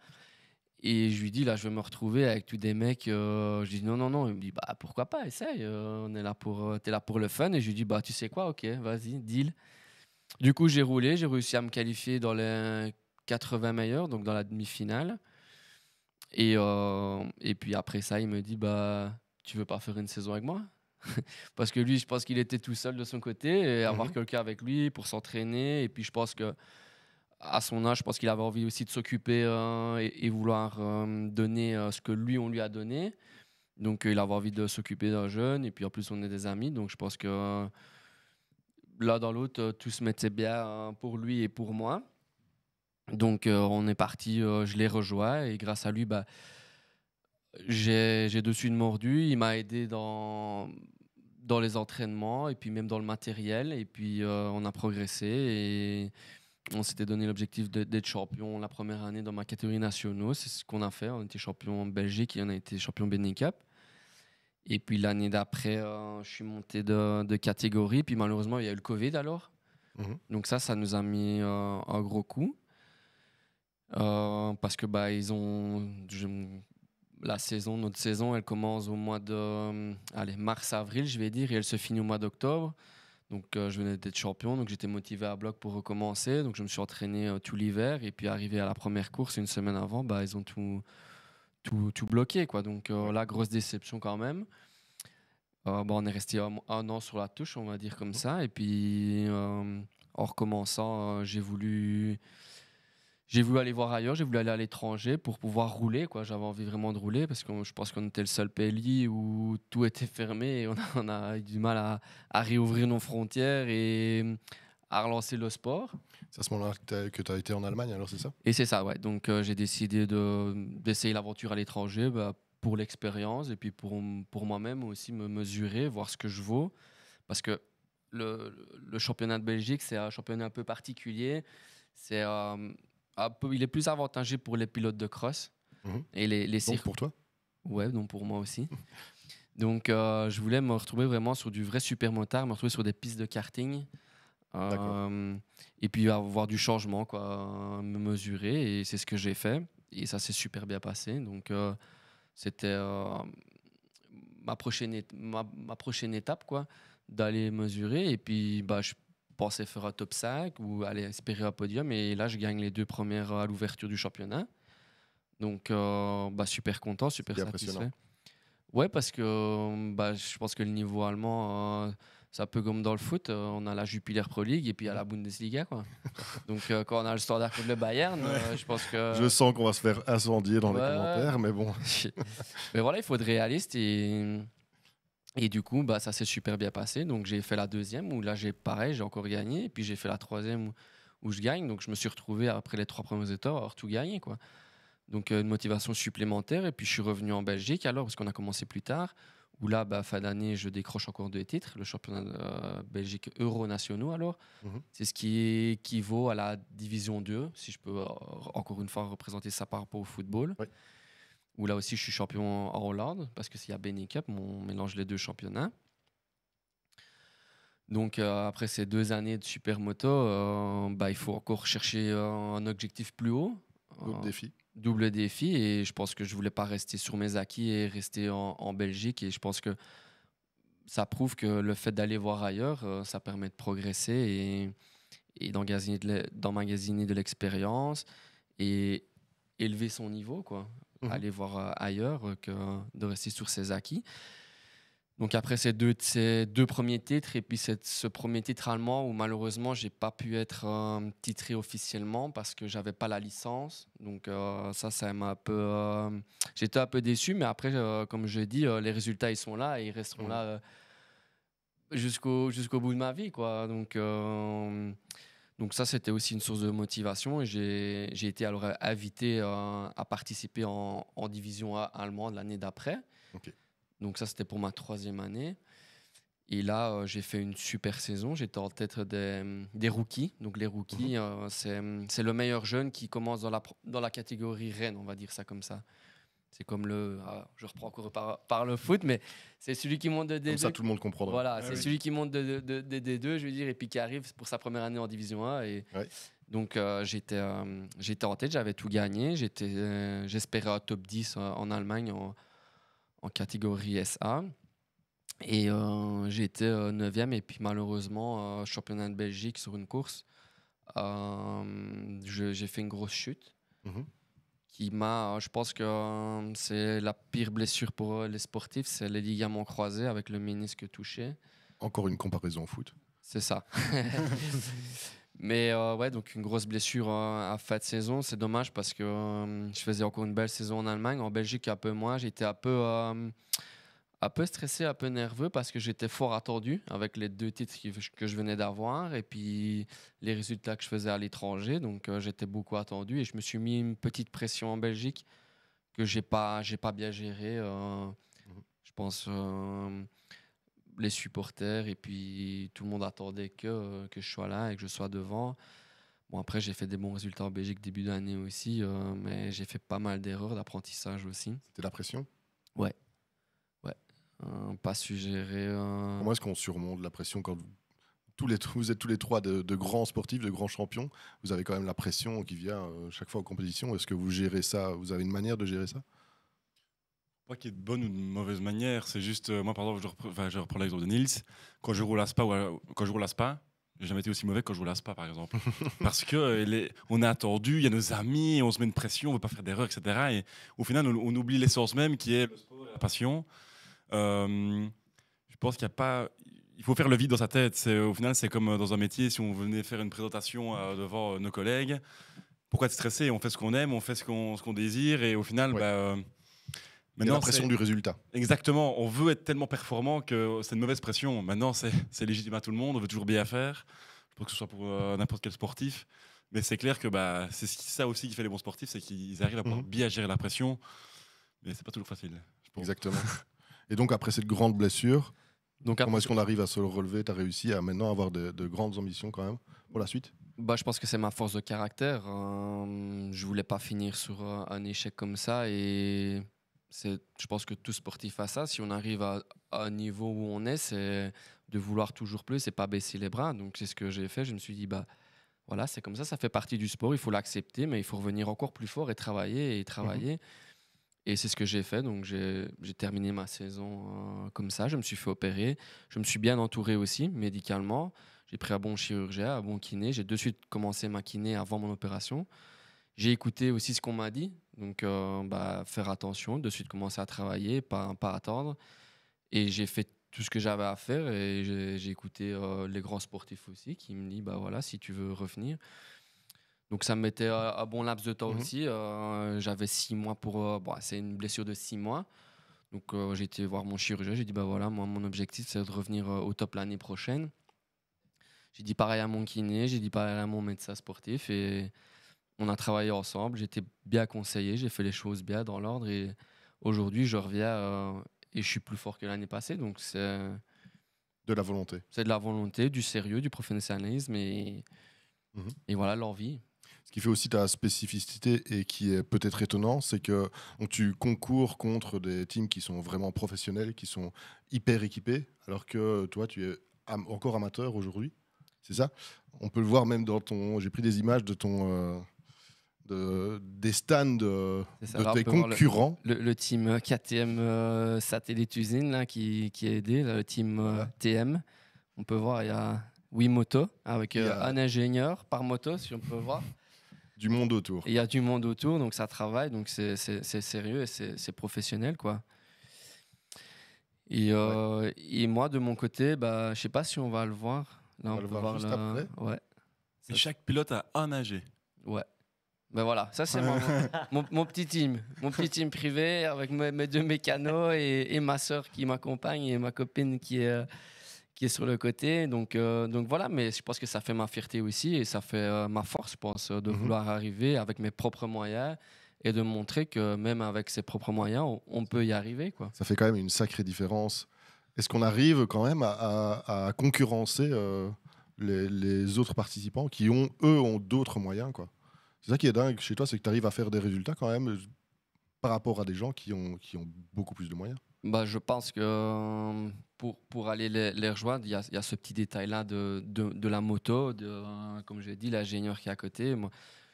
Et je lui dis là, je vais me retrouver avec tous des mecs. Je dis non. Il me dit pourquoi pas, essaye. T'es là pour le fun. Et je lui dis tu sais quoi, ok, vas-y, deal. Du coup, j'ai roulé, j'ai réussi à me qualifier dans les 80 meilleurs, donc dans la demi-finale. Et puis après ça, il me dit tu veux pas faire une saison avec moi? Parce que lui, je pense qu'il était tout seul de son côté et avoir quelqu'un avec lui pour s'entraîner. Et puis je pense que à son âge, je pense qu'il avait envie aussi de s'occuper et vouloir donner ce que lui, on lui a donné. Donc il avait envie de s'occuper d'un jeune. Et puis en plus, on est des amis. Donc je pense que l'un dans l'autre, tout se mettait bien pour lui et pour moi. Donc on est parti, je l'ai rejoint et grâce à lui, j'ai de suite mordu. Il m'a aidé dans les entraînements et puis même dans le matériel. Et puis on a progressé et on s'était donné l'objectif d'être champion la première année dans ma catégorie nationaux. C'est ce qu'on a fait. On était champion en Belgique et on a été champion Benny Cup. Et puis l'année d'après, je suis monté de catégorie. Puis malheureusement, il y a eu le Covid alors. Donc ça nous a mis un gros coup. Parce que notre saison, elle commence au mois de mars-avril, je vais dire, et elle se finit au mois d'octobre. Donc je venais d'être champion, donc j'étais motivé à bloc pour recommencer. Donc je me suis entraîné tout l'hiver et puis arrivé à la première course une semaine avant, ils ont tout bloqué, quoi. Donc là, grosse déception quand même. On est resté un an sur la touche, on va dire comme ça. Et puis en recommençant, j'ai voulu aller voir ailleurs, j'ai voulu aller à l'étranger pour pouvoir rouler, quoi. J'avais envie vraiment de rouler parce que je pense qu'on était le seul pays où tout était fermé et on a eu du mal à réouvrir nos frontières et à relancer le sport. C'est à ce moment-là que tu as été en Allemagne, alors c'est ça? Et c'est ça, ouais. Donc j'ai décidé d'essayer l'aventure à l'étranger pour l'expérience et puis pour moi-même aussi me mesurer, voir ce que je vaux. Parce que le championnat de Belgique, c'est un championnat un peu particulier. Il est plus avantagé pour les pilotes de cross. Et les donc pour toi? Ouais, donc pour moi aussi. Donc je voulais me retrouver vraiment sur du vrai supermotard, me retrouver sur des pistes de karting. Et puis avoir du changement, quoi, me mesurer. Et c'est ce que j'ai fait. Et ça s'est super bien passé. Donc c'était ma prochaine étape, quoi, d'aller mesurer. Et puis je pensais faire un top 5 ou aller espérer un podium. Et là, je gagne les 2 premières à l'ouverture du championnat. Donc, super content, super satisfait. Ouais, parce que je pense que le niveau allemand, c'est un peu comme dans le foot. On a la Jupiler Pro League et puis il y a la Bundesliga, quoi. Donc, quand on a le Standard contre le Bayern, je pense que... Je sens qu'on va se faire incendier dans les commentaires, mais bon. Mais voilà, il faut être réaliste et Et du coup, bah, ça s'est super bien passé. Donc, j'ai fait la deuxième où là, j'ai encore gagné. Et puis, j'ai fait la troisième où je gagne. Donc, je me suis retrouvé après les 3 premières étapes à avoir tout gagné, quoi. Donc, une motivation supplémentaire. Et puis, je suis revenu en Belgique alors, parce qu'on a commencé plus tard. Où là, bah, fin d'année, je décroche encore 2 titres. Le championnat Belgique euro-nationaux alors. C'est ce qui équivaut à la division 2, si je peux encore une fois représenter ça par rapport au football. Oui. Où là aussi, je suis champion en Hollande, parce que s'il y a Benny Cup, on mélange les deux championnats. Donc, après ces 2 années de supermoto, bah, il faut encore chercher un objectif plus haut. D'autres défis. Double défi. Et je pense que je voulais pas rester sur mes acquis et rester en Belgique. Et je pense que ça prouve que le fait d'aller voir ailleurs, ça permet de progresser et d'emmagasiner de l'expérience et élever son niveau, quoi. Aller voir ailleurs que de rester sur ses acquis. Donc après ces deux premiers titres et puis ce premier titre allemand où malheureusement j'ai pas pu être titré officiellement parce que j'avais pas la licence. Donc ça m'a un peu j'étais un peu déçu, mais après comme je dis les résultats ils sont là et ils resteront là jusqu'au bout de ma vie, quoi. Donc ça, c'était aussi une source de motivation. Et j'ai été alors invité à participer en division A allemande l'année d'après. Ok. Donc ça, c'était pour ma 3e année. Et là, j'ai fait une super saison. J'étais en tête des rookies. Donc les rookies, c'est le meilleur jeune qui commence dans la catégorie reine, on va dire ça comme ça. C'est comme je reprends encore par le foot, mais c'est celui qui monte de D2. Comme ça, tout le monde comprendra. Voilà, c'est celui qui monte de D2, je veux dire, et puis qui arrive pour sa première année en Division 1. Et donc, j'étais en tête, j'avais tout gagné. J'espérais un top 10 en Allemagne en catégorie SA. Et j'étais 9e, et puis malheureusement, championnat de Belgique sur une course, j'ai fait une grosse chute. Je pense que c'est la pire blessure pour les sportifs, c'est les ligaments croisés avec le ménisque touché. Encore une comparaison au foot. C'est ça. Mais ouais, donc une grosse blessure à fin de saison. C'est dommage parce que je faisais encore une belle saison en Allemagne. En Belgique, un peu moins. J'étais un peu stressé, un peu nerveux parce que j'étais fort attendu avec les 2 titres que je venais d'avoir et puis les résultats que je faisais à l'étranger. Donc j'étais beaucoup attendu et je me suis mis une petite pression en Belgique que j'ai pas bien géré. Je pense les supporters et puis tout le monde attendait que je sois là et que je sois devant. Bon, après, j'ai fait des bons résultats en Belgique début d'année aussi, mais j'ai fait pas mal d'erreurs d'apprentissage aussi. C'était la pression? Ouais. Pas su gérer. Comment est-ce qu'on surmonte la pression quand vous êtes tous les 3 de grands sportifs, de grands champions? Vous avez quand même la pression qui vient chaque fois aux compétitions. Est-ce que vous gérez ça? Vous avez une manière de gérer ça? Pas qu'il y ait de bonne ou de mauvaise manière. C'est juste, moi, par exemple, je reprends l'exemple de Nils. Quand je roule à Spa, j'ai jamais été aussi mauvais que quand je roule à Spa, par exemple. Parce que on est attendu, il y a nos amis, on se met une pression, on veut pas faire d'erreur, etc. Et au final, on oublie l'essence même qui est le sport et la passion. Je pense qu'il y a pas. Il faut faire le vide dans sa tête. Au final, c'est comme dans un métier, si on venait faire une présentation devant nos collègues, pourquoi être stressé? On fait ce qu'on aime, on fait ce qu'on désire, et au final, il y a la pression du résultat. Exactement. On veut être tellement performant que c'est une mauvaise pression. Maintenant, c'est légitime à tout le monde, on veut toujours bien faire. Je pense que ce soit pour n'importe quel sportif. Mais c'est clair que c'est ça aussi qui fait les bons sportifs, c'est qu'ils arrivent à pouvoir bien gérer la pression. Mais c'est pas toujours facile. Exactement. Et donc, après cette grande blessure, comment est-ce qu'on arrive à se relever? Tu as réussi à maintenant avoir de grandes ambitions quand même pour la suite? Je pense que c'est ma force de caractère. Je voulais pas finir sur un échec comme ça. Et je pense que tout sportif a ça. Si on arrive à un niveau où on est, c'est de vouloir toujours plus et pas baisser les bras. Donc, c'est ce que j'ai fait. Je me suis dit, voilà, c'est comme ça fait partie du sport. Il faut l'accepter, mais il faut revenir encore plus fort et travailler et travailler. Et c'est ce que j'ai fait. Donc, j'ai terminé ma saison comme ça. Je me suis fait opérer. Je me suis bien entouré aussi, médicalement. J'ai pris un bon chirurgien, un bon kiné. J'ai de suite commencé ma kiné avant mon opération. J'ai écouté aussi ce qu'on m'a dit. Donc, faire attention, de suite commencer à travailler, pas attendre. Et j'ai fait tout ce que j'avais à faire. Et j'ai écouté les grands sportifs aussi qui me disent, voilà, si tu veux revenir. Donc ça me mettait un bon laps de temps aussi. J'avais 6 mois c'est une blessure de 6 mois. Donc j'ai été voir mon chirurgien, j'ai dit bah voilà, moi mon objectif c'est de revenir au top l'année prochaine. J'ai dit pareil à mon kiné, j'ai dit pareil à mon médecin sportif et on a travaillé ensemble, j'ai été bien conseillé, j'ai fait les choses bien dans l'ordre et aujourd'hui je reviens et je suis plus fort que l'année passée. Donc De la volonté. c'est de la volonté, du sérieux, du professionnalisme et voilà l'envie. Ce qui fait aussi ta spécificité et qui est peut-être étonnant, c'est que donc, tu concours contre des teams qui sont vraiment professionnels, qui sont hyper équipés, alors que toi, tu es encore amateur aujourd'hui. C'est ça? On peut le voir même dans ton. J'ai pris des images de ton. Des stands de C'est ça. Là, on tes peut voir concurrents. le team KTM Satellite Usine là, qui a aidé, là, le team Voilà. TM. On peut voir, il y a 8 motos avec Il y a- un ingénieur par moto, si on peut voir. Du monde autour. Et il y a du monde autour, donc ça travaille, donc c'est sérieux et c'est professionnel, quoi. Et moi, de mon côté, bah, je sais pas si on va le voir. Là, On va on le peut voir juste après. Ouais. Et chaque pilote a un AG. Ouais. Ben voilà, ça c'est mon petit team. Mon petit team privé avec mes 2 mécanos et ma soeur qui m'accompagne et ma copine qui est sur le côté. Donc voilà, mais je pense que ça fait ma fierté aussi et ça fait ma force, je pense, de vouloir arriver avec mes propres moyens et de montrer que même avec ses propres moyens, on peut y arriver, quoi. Ça fait quand même une sacrée différence. Est-ce qu'on arrive quand même à concurrencer les autres participants qui, eux, ont d'autres moyens, quoi? C'est ça qui est dingue chez toi, c'est que tu arrives à faire des résultats quand même par rapport à des gens qui ont beaucoup plus de moyens. Bah, je pense que pour aller les rejoindre, il y a ce petit détail-là de la moto, comme je l'ai dit, l'ingénieur qui est à côté. Moi,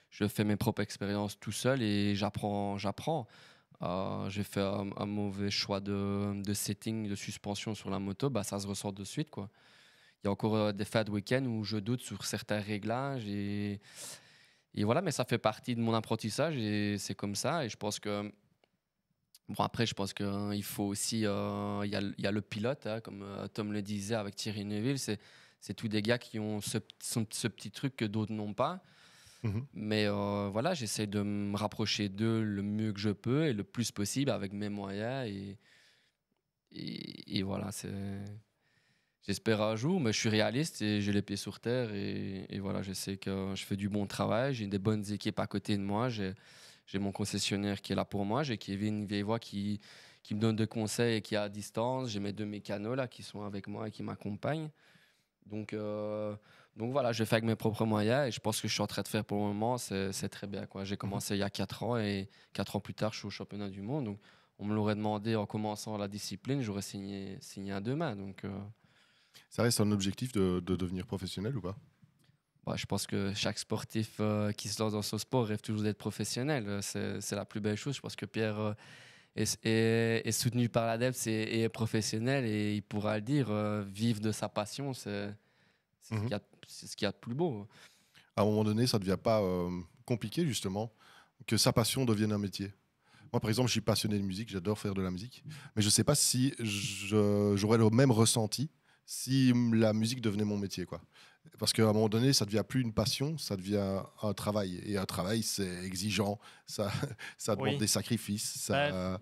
je fais mes propres expériences tout seul et j'apprends. J'ai fait un mauvais choix de setting, de suspension sur la moto, bah, ça se ressort de suite, quoi. Il y a encore des fins de week-end où je doute sur certains réglages et voilà, mais ça fait partie de mon apprentissage et c'est comme ça. Et je pense que bon, après, je pense qu'il faut aussi. Il y a le pilote, hein, comme Tom le disait avec Thierry Neuville. C'est tous des gars qui ont ce petit truc que d'autres n'ont pas. Mais voilà, j'essaie de me rapprocher d'eux le mieux que je peux et le plus possible avec mes moyens. Et voilà, j'espère un jour, mais je suis réaliste et j'ai les pieds sur terre. Et voilà, je sais que je fais du bon travail. J'ai des bonnes équipes à côté de moi. J'ai mon concessionnaire qui est là pour moi. J'ai Kevin Vieillois qui me donne des conseils et qui est à distance. J'ai mes 2 mécanos là, qui sont avec moi et qui m'accompagnent. Donc voilà, je fais avec mes propres moyens et je pense que je suis en train de faire pour le moment, c'est très bien, quoi. J'ai commencé il y a 4 ans et 4 ans plus tard, je suis au championnat du monde. Donc on me l'aurait demandé en commençant la discipline, j'aurais signé à 2 mains. Donc, Ça reste un objectif de devenir professionnel ou pas? bah, je pense que chaque sportif qui se lance dans ce sport rêve toujours d'être professionnel. C'est la plus belle chose. Je pense que Pierre est soutenu par l'ADEPS et est professionnel et il pourra le dire, vivre de sa passion, c'est ce qu'il y a de plus beau. À un moment donné, ça ne devient pas compliqué, justement, que sa passion devienne un métier? Moi, par exemple, je suis passionné de musique, j'adore faire de la musique, mais je ne sais pas si j'aurais le même ressenti si la musique devenait mon métier, quoi. Parce qu'à un moment donné, ça ne devient plus une passion, ça devient un travail. Et un travail, c'est exigeant, ça demande des sacrifices.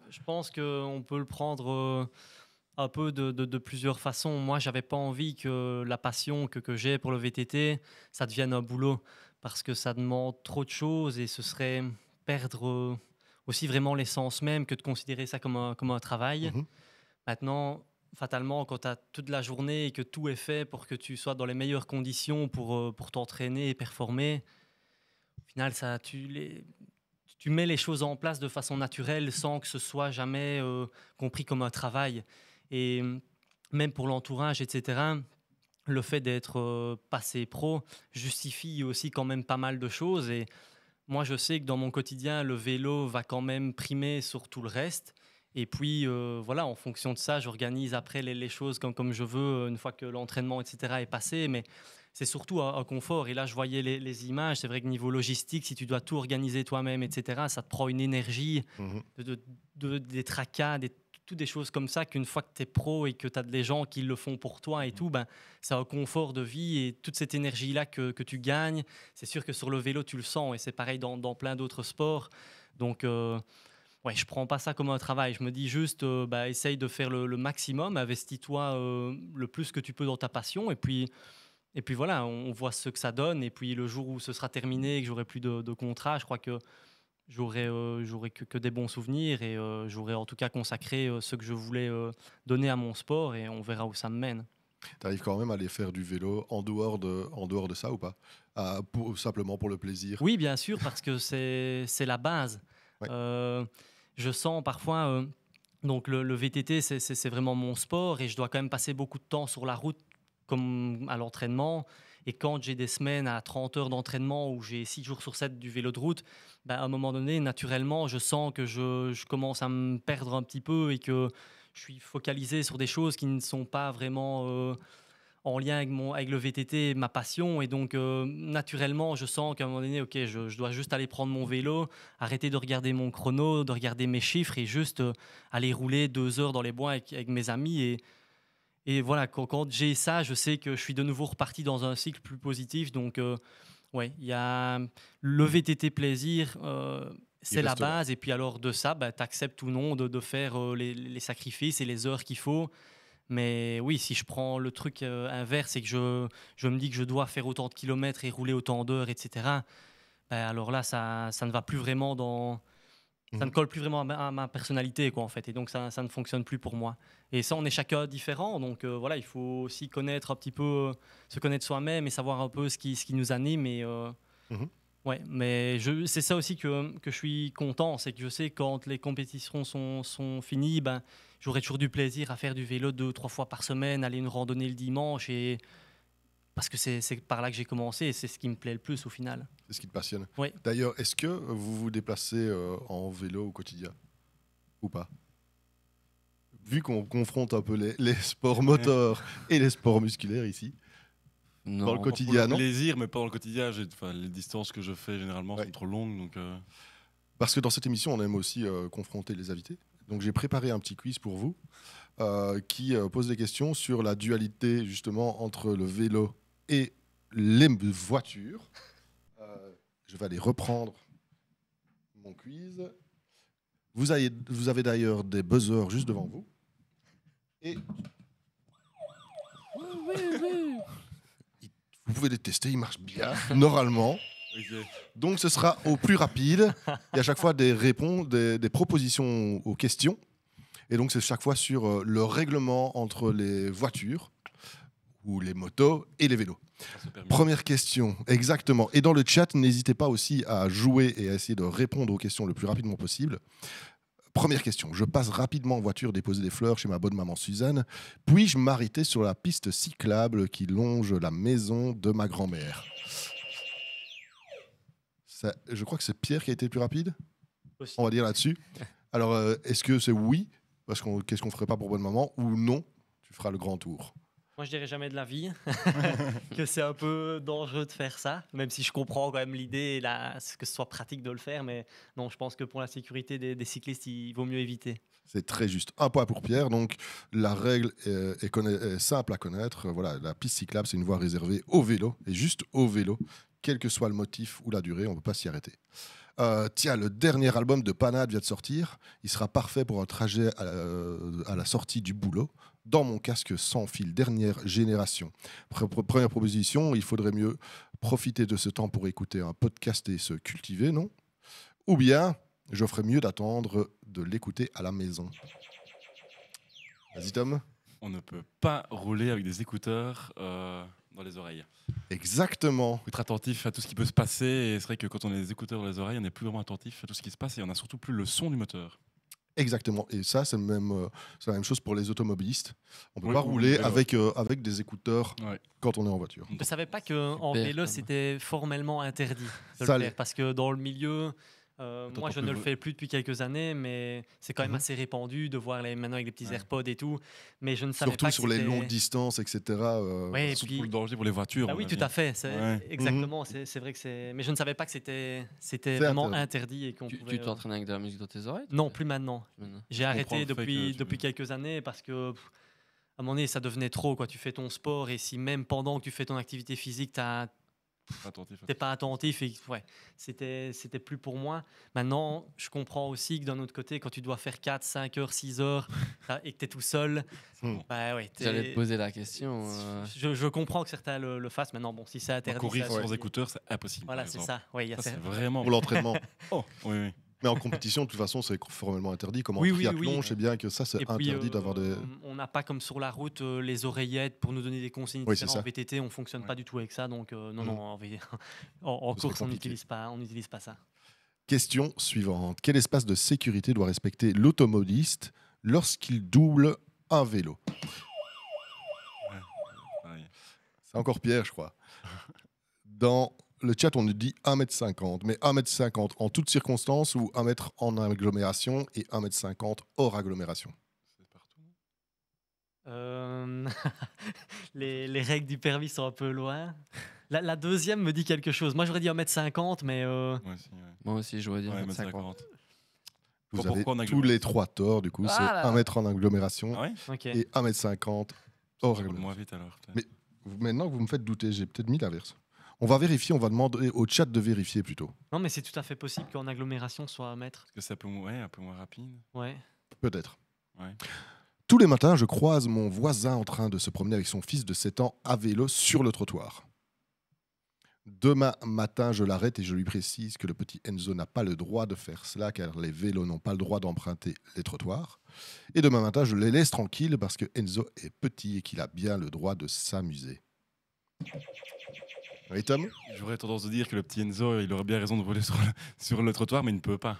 Je pense qu'on peut le prendre un peu de plusieurs façons. Moi, j'avais pas envie que la passion que j'ai pour le VTT, ça devienne un boulot, parce que ça demande trop de choses et ce serait perdre aussi vraiment l'essence même que de considérer ça comme un travail. Maintenant, fatalement, quand tu as toute la journée et que tout est fait pour que tu sois dans les meilleures conditions pour t'entraîner et performer, au final, tu mets les choses en place de façon naturelle sans que ce soit jamais compris comme un travail. Et même pour l'entourage, etc., le fait d'être passé pro justifie aussi quand même pas mal de choses. Et moi, je sais que dans mon quotidien, le vélo va quand même primer sur tout le reste. Et puis, voilà, en fonction de ça, j'organise après les choses comme je veux, une fois que l'entraînement, etc., est passé. Mais c'est surtout un confort. Et là, je voyais les images. C'est vrai que niveau logistique, si tu dois tout organiser toi-même, etc., ça te prend une énergie, des tracas, toutes des choses comme ça, qu'une fois que tu es pro et que tu as des gens qui le font pour toi et tout, ben, c'est un confort de vie et toute cette énergie-là que tu gagnes. C'est sûr que sur le vélo, tu le sens et c'est pareil dans plein d'autres sports. Donc, ouais, je prends pas ça comme un travail. Je me dis juste, essaye de faire le maximum, investis-toi le plus que tu peux dans ta passion, et puis voilà, on voit ce que ça donne. Et puis le jour où ce sera terminé et que j'aurai plus de contrat, je crois que j'aurai que des bons souvenirs, et j'aurai en tout cas consacré ce que je voulais donner à mon sport, et on verra où ça me mène. Tu arrives quand même à aller faire du vélo en dehors de ça ou pas? Simplement pour le plaisir. Oui, bien sûr, parce que c'est la base. Ouais. Euh, je sens parfois, donc le VTT, c'est vraiment mon sport, et je dois quand même passer beaucoup de temps sur la route comme à l'entraînement. Et quand j'ai des semaines à 30 heures d'entraînement où j'ai 6 jours sur 7 du vélo de route, à un moment donné, naturellement, je sens que je commence à me perdre un petit peu, et que je suis focalisé sur des choses qui ne sont pas vraiment en lien avec le VTT, ma passion. Et donc, naturellement, je sens qu'à un moment donné, ok, je dois juste aller prendre mon vélo, arrêter de regarder mon chrono, de regarder mes chiffres, et juste aller rouler 2 heures dans les bois avec mes amis. Et voilà, quand j'ai ça, je sais que je suis de nouveau reparti dans un cycle plus positif. Donc, ouais, il y a le VTT plaisir, c'est la reste là. base. Et puis alors de ça, tu acceptes ou non de faire les sacrifices et les heures qu'il faut. Mais oui, si je prends le truc inverse, et que je me dis que je dois faire autant de kilomètres et rouler autant d'heures, etc., alors là, ça ne va plus vraiment ça ne colle plus vraiment à ma personnalité, quoi, en fait. Et donc, ça ne fonctionne plus pour moi. Et ça, on est chacun différent. Donc, voilà, il faut aussi connaître un petit peu, se connaître soi-même, et savoir un peu ce qui nous anime. Et, Mhm. ouais, mais c'est ça aussi que je suis content. C'est que je sais, quand les compétitions sont finies, j'aurai toujours du plaisir à faire du vélo 2 ou 3 fois par semaine, aller une randonnée le dimanche. Et parce que c'est par là que j'ai commencé, et c'est ce qui me plaît le plus au final. C'est ce qui te passionne. Oui. D'ailleurs, est-ce que vous vous déplacez en vélo au quotidien ou pas? Vu qu'on confronte un peu les sports moteurs et les sports musculaires ici, Non. dans le Pour quotidien, le non? plaisir, mais pas dans le quotidien. Les distances que je fais généralement Ouais. sont trop longues. Donc, Parce que dans cette émission, on aime aussi confronter les invités. Donc j'ai préparé un petit quiz pour vous qui pose des questions sur la dualité justement entre le vélo et les voitures. Je vais aller reprendre mon quiz. Vous avez d'ailleurs des buzzers juste devant vous. Et vous pouvez les tester, ils marchent bien, normalement. ok. Donc ce sera au plus rapide. Il y a chaque fois des propositions aux questions. Et donc c'est chaque fois sur le règlement entre les voitures ou les motos et les vélos. Ça, c'est permis. Première question, exactement. Et dans le chat, n'hésitez pas aussi à jouer et à essayer de répondre aux questions le plus rapidement possible. Première question, je passe rapidement en voiture déposer des fleurs chez ma bonne maman Suzanne. Puis-je m'arrêter sur la piste cyclable qui longe la maison de ma grand-mère? Je crois que c'est Pierre qui a été le plus rapide. Aussi. On va dire là-dessus. Alors, est-ce que c'est oui, parce qu'est-ce qu'on ferait pas pour bonne maman, ou non, tu feras le grand tour? Moi, je dirais jamais de la vie que c'est un peu dangereux de faire ça, même si je comprends quand même l'idée, que ce soit pratique de le faire. Mais non, je pense que pour la sécurité des cyclistes, il vaut mieux éviter. C'est très juste. Un point pour Pierre. Donc, la règle est simple à connaître. Voilà, la piste cyclable, c'est une voie réservée au vélo, et juste au vélo, quel que soit le motif ou la durée, on ne peut pas s'y arrêter. Tiens, le dernier album de Panade vient de sortir. Il sera parfait pour un trajet à la sortie du boulot, dans mon casque sans fil, dernière génération. Première proposition, il faudrait mieux profiter de ce temps pour écouter un podcast et se cultiver, non? Ou bien, je ferais mieux d'attendre de l'écouter à la maison. Vas-y Tom. On ne peut pas rouler avec des écouteurs dans les oreilles. Exactement. Il faut être attentif à tout ce qui peut se passer. Et c'est vrai que quand on a des écouteurs dans les oreilles, on n'est plus vraiment attentif à tout ce qui se passe, et on n'a surtout plus le son du moteur. Exactement. Et ça, c'est la même chose pour les automobilistes. On ne peut Oui, pas ou rouler le vélo. avec des écouteurs Ouais. quand on est en voiture. Je ne savais pas qu'en Super, vélo, quand même. c'était formellement interdit de Ça le l'est. faire. Parce que dans le milieu, moi, je ne le plus- fais plus depuis quelques années, mais c'est quand même assez répandu de voir maintenant avec les petits Ouais. AirPods et tout. Mais je ne savais Surtout pas que sur les c'était- longues distances, etc. Ouais, et Surtout puis- le danger pour les voitures. Ah on oui, va tout dire. à fait. Ouais. Exactement. C'est vrai que c'est. Mais je ne savais pas que c'était C'est vraiment interdit. interdit et qu'on Tu pouvait. t'entraînes avec de la musique dans tes oreilles? Non, plus maintenant. Maintenant. J'ai comprends arrêté le fait que tu- depuis quelques années parce que, à un moment donné, ça devenait trop, quoi. Tu fais ton sport, et si même pendant que tu fais ton activité physique, tu as Attentif. t'es pas attentif et ouais, c'était plus pour moi. Maintenant, je comprends aussi que d'un autre côté, quand tu dois faire 4, 5 heures, 6 heures et que tu es tout seul, bah ouais, J'allais te poser la question. je comprends que certains le fassent. Maintenant, bon, si c'est interdit, Courir ça, sans c'est- écouteurs, c'est impossible. Voilà, par c'est exemple. ça. Oui, il y a Ça, c'est certains- vraiment. Pour l'entraînement. Oh, oui, oui. Mais en compétition, de toute façon, c'est formellement interdit. Comme en Oui, oui, triathlon, oui. je sais bien que ça, c'est Et puis, interdit d'avoir des. on n'a pas comme sur la route les oreillettes pour nous donner des consignes, Oui, etc. c'est ça. En VTT, on fonctionne pas du tout avec ça. Donc, non, Mhm. non, en Ce serait course, on compliqué. n'utilise pas ça. Question suivante. Quel espace de sécurité doit respecter l'automobiliste lorsqu'il double un vélo? Pareil. C'est encore Pierre, je crois. Dans le chat, on nous dit 1,50 m. Mais 1,50 m en toutes circonstances ou 1 mètre en agglomération et 1,50 m hors agglomération? C'est partout. Les règles du permis sont un peu loin. La deuxième me dit quelque chose. Moi, j'aurais dit 1,50 m, mais Moi aussi, ouais. Moi aussi, je voudrais dire Ouais, 50. 50. Vous Pourquoi avez en tous agglomération? les 3 torts, du coup. C'est Voilà. 1 mètre en agglomération Ah ouais? ok. et 1,50 m hors Ça roule agglomération. moins vite alors. peut-être. Mais maintenant que vous me faites douter, j'ai peut-être mis l'inverse. On va vérifier, on va demander au chat de vérifier plutôt. Non, mais c'est tout à fait possible qu'en agglomération soit 1 mètre. Parce que c'est un peu moins rapide. Ouais. Peut-être. Ouais. Tous les matins, je croise mon voisin en train de se promener avec son fils de 7 ans à vélo sur le trottoir. Demain matin, je l'arrête et je lui précise que le petit Enzo n'a pas le droit de faire cela car les vélos n'ont pas le droit d'emprunter les trottoirs. Et demain matin, je les laisse tranquilles parce que Enzo est petit et qu'il a bien le droit de s'amuser. Oui, Tom? J'aurais tendance à dire que le petit Enzo, il aurait bien raison de voler sur le trottoir, mais il ne peut pas.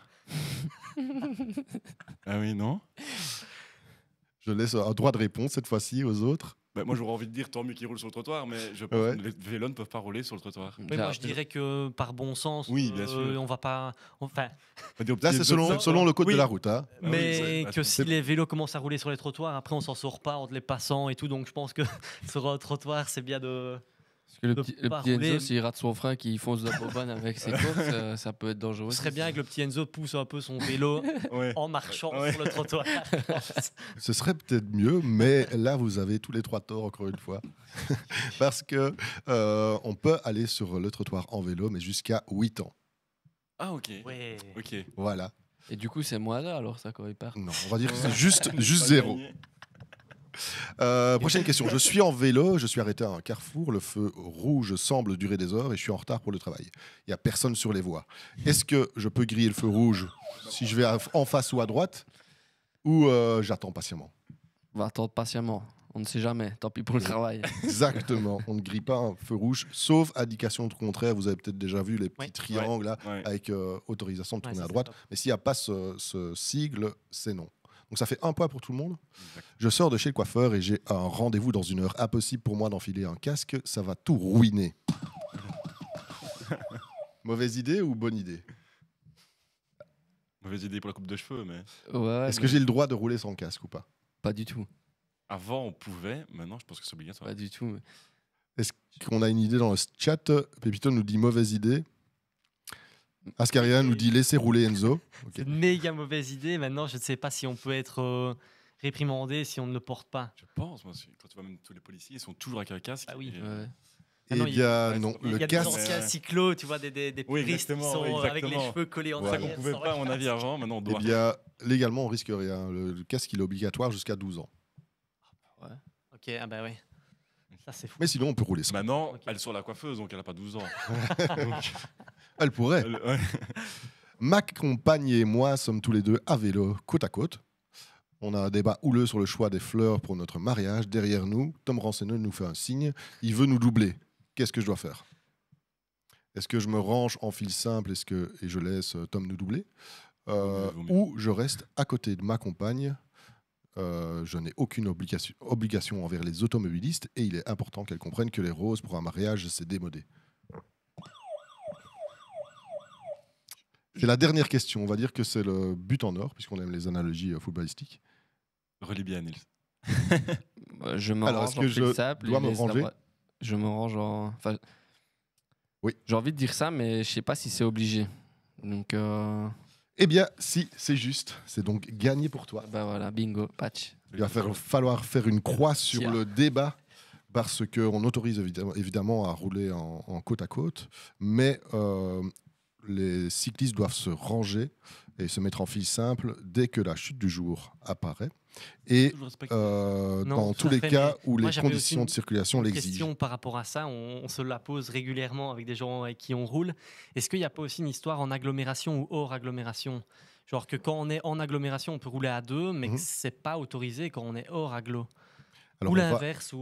Ah oui, non? Je laisse un droit de réponse cette fois-ci aux autres. Bah, moi, j'aurais envie de dire tant mieux qu'ils roulent sur le trottoir, mais je pense Ouais. que les vélos ne peuvent pas rouler sur le trottoir. Oui, moi, je dirais que par bon sens, Oui, bien sûr. on va pas. Enfin, On va dire au Là, petit c'est Enzo, selon le code Oui. de la route. Hein. Ah oui, mais c'est- que c'est- si les vélos commencent à rouler sur les trottoirs, après on s'en sort pas entre les passants et tout. Donc je pense que sur un trottoir, c'est bien de. Parce que le de petit pas Enzo, rouler. s'il rate son frein, qui fonce de la bobane avec ses courses, ça peut être dangereux. Ce serait bien que le petit Enzo pousse un peu son vélo Ouais. en marchant Ouais. sur le trottoir. Ce serait peut-être mieux, mais là, vous avez tous les 3 torts, encore une fois. Parce que on peut aller sur le trottoir en vélo, mais jusqu'à 8 ans. Ah, ok. Ouais. Ok. Voilà. Et du coup, c'est moi là, alors ça, quand il part. Non, on va dire que c'est juste 0. Prochaine question. Je suis en vélo, je suis arrêté à un carrefour. Le feu rouge semble durer des heures et je suis en retard pour le travail. Il n'y a personne sur les voies. Est-ce que je peux griller le feu rouge si je vais en face ou à droite ou j'attends patiemment? On va attendre patiemment. On ne sait jamais. Tant pis pour le travail. Exactement. On ne grille pas un feu rouge, sauf indication de contraire. Vous avez peut-être déjà vu les petits Ouais. triangles là, Ouais. avec autorisation de Ouais, tourner ça, à c'est droite. top. Mais s'il n'y a pas ce sigle, c'est non. Donc ça fait 1 point pour tout le monde. Exact. Je sors de chez le coiffeur et j'ai un rendez-vous dans 1 heure. Impossible pour moi d'enfiler un casque, ça va tout ruiner. Mauvaise idée ou bonne idée? Mauvaise idée pour la coupe de cheveux, mais Ouais, Est-ce que mais j'ai le droit de rouler sans casque ou pas? pas du tout. avant on pouvait, maintenant je pense que c'est obligatoire. Pas du tout. Est-ce qu'on a une idée dans le chat? Pépito nous dit mauvaise idée. Ascaria nous dit laissez rouler Enzo. Ok. C'est une méga mauvaise idée. Maintenant, je ne sais pas si on peut être réprimandé si on ne le porte pas. Je pense, moi, quand tu vois même tous les policiers, ils sont toujours avec un casque. Ah oui. et, Ouais. Eh non, bien, ouais, non. il y Il Le y a casque, des anciens Ouais. cyclos, tu vois, des Oui, puristes qui exactement, sont oui, avec les exactement. cheveux collés en Voilà. ça qu'on arrière. pouvait sans pas, à mon le avis, casque. avant, maintenant on eh doit. bien, légalement, on risque rien. Le casque, il est obligatoire jusqu'à 12 ans. Ok, ah bah oui. Ça, c'est fou. Mais sinon, on peut rouler sans. Maintenant, Ok. elle est sur la coiffeuse, donc elle a pas 12 ans. Elle pourrait. Ouais. Ma compagne et moi sommes tous les deux à vélo, côte à côte. On a un débat houleux sur le choix des fleurs pour notre mariage. Derrière nous, Tom Ranceneux nous fait un signe. Il veut nous doubler. Qu'est-ce que je dois faire? Est-ce que je me range en fil simple et je laisse Tom nous doubler? Vaut mieux. Ou je reste à côté de ma compagne? Je n'ai aucune obligation envers les automobilistes et il est important qu'elle comprenne que les roses pour un mariage, c'est démodé. C'est la dernière question. On va dire que c'est le but en or, puisqu'on aime les analogies footballistiques. Relis bien, Nils. Je me Alors, range est-ce en que fil je simple et dois me laisse la ranger? voie- Je me range en. Enfin, Oui. J'ai envie de dire ça, mais je sais pas si c'est obligé. Donc, Eh bien, si, c'est juste. C'est donc gagné pour toi. bah voilà, bingo, patch. Il va falloir faire une croix sur Tiens. le débat, parce qu'on autorise évidemment à rouler en côte à côte, mais les cyclistes doivent se ranger et se mettre en file simple dès que la chute du jour apparaît. Et dans tous les cas où les conditions de circulation l'exigent. Question par rapport à ça, on se la pose régulièrement avec des gens avec qui on roule. Est-ce qu'il n'y a pas aussi une histoire en agglomération ou hors agglomération? Genre que quand on est en agglomération, on peut rouler à deux, mais que ce n'est pas autorisé quand on est hors agglo. Alors ou l'inverse.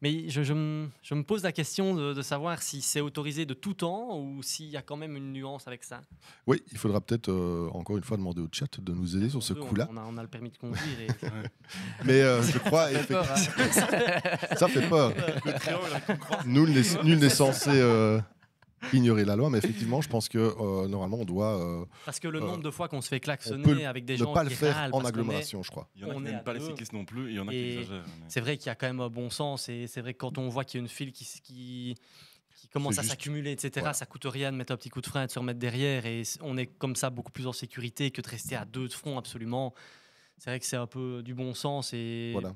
Mais je me pose la question de savoir si c'est autorisé de tout temps ou s'il y a quand même une nuance avec ça. Oui, il faudra peut-être encore une fois demander au chat de nous aider sur ce coup-là. On a le permis de conduire. Et... Mais je crois... Ça fait peur. Nul n'est censé... ignorer la loi, mais effectivement, je pense que normalement, on doit... parce que le nombre de fois qu'on se fait klaxonner avec des gens qui râlent... ne pas le faire en agglomération, je crois. Il y en a qui n'aiment pas les cyclistes non plus, et il y en a qui exagèrent. C'est vrai qu'il y a quand même un bon sens, et c'est vrai que quand on voit qu'il y a une file qui commence à s'accumuler, etc., ça coûte rien de mettre un petit coup de frein et de se remettre derrière, et on est comme ça beaucoup plus en sécurité que de rester à deux de front, absolument. C'est vrai que c'est un peu du bon sens, et... Voilà.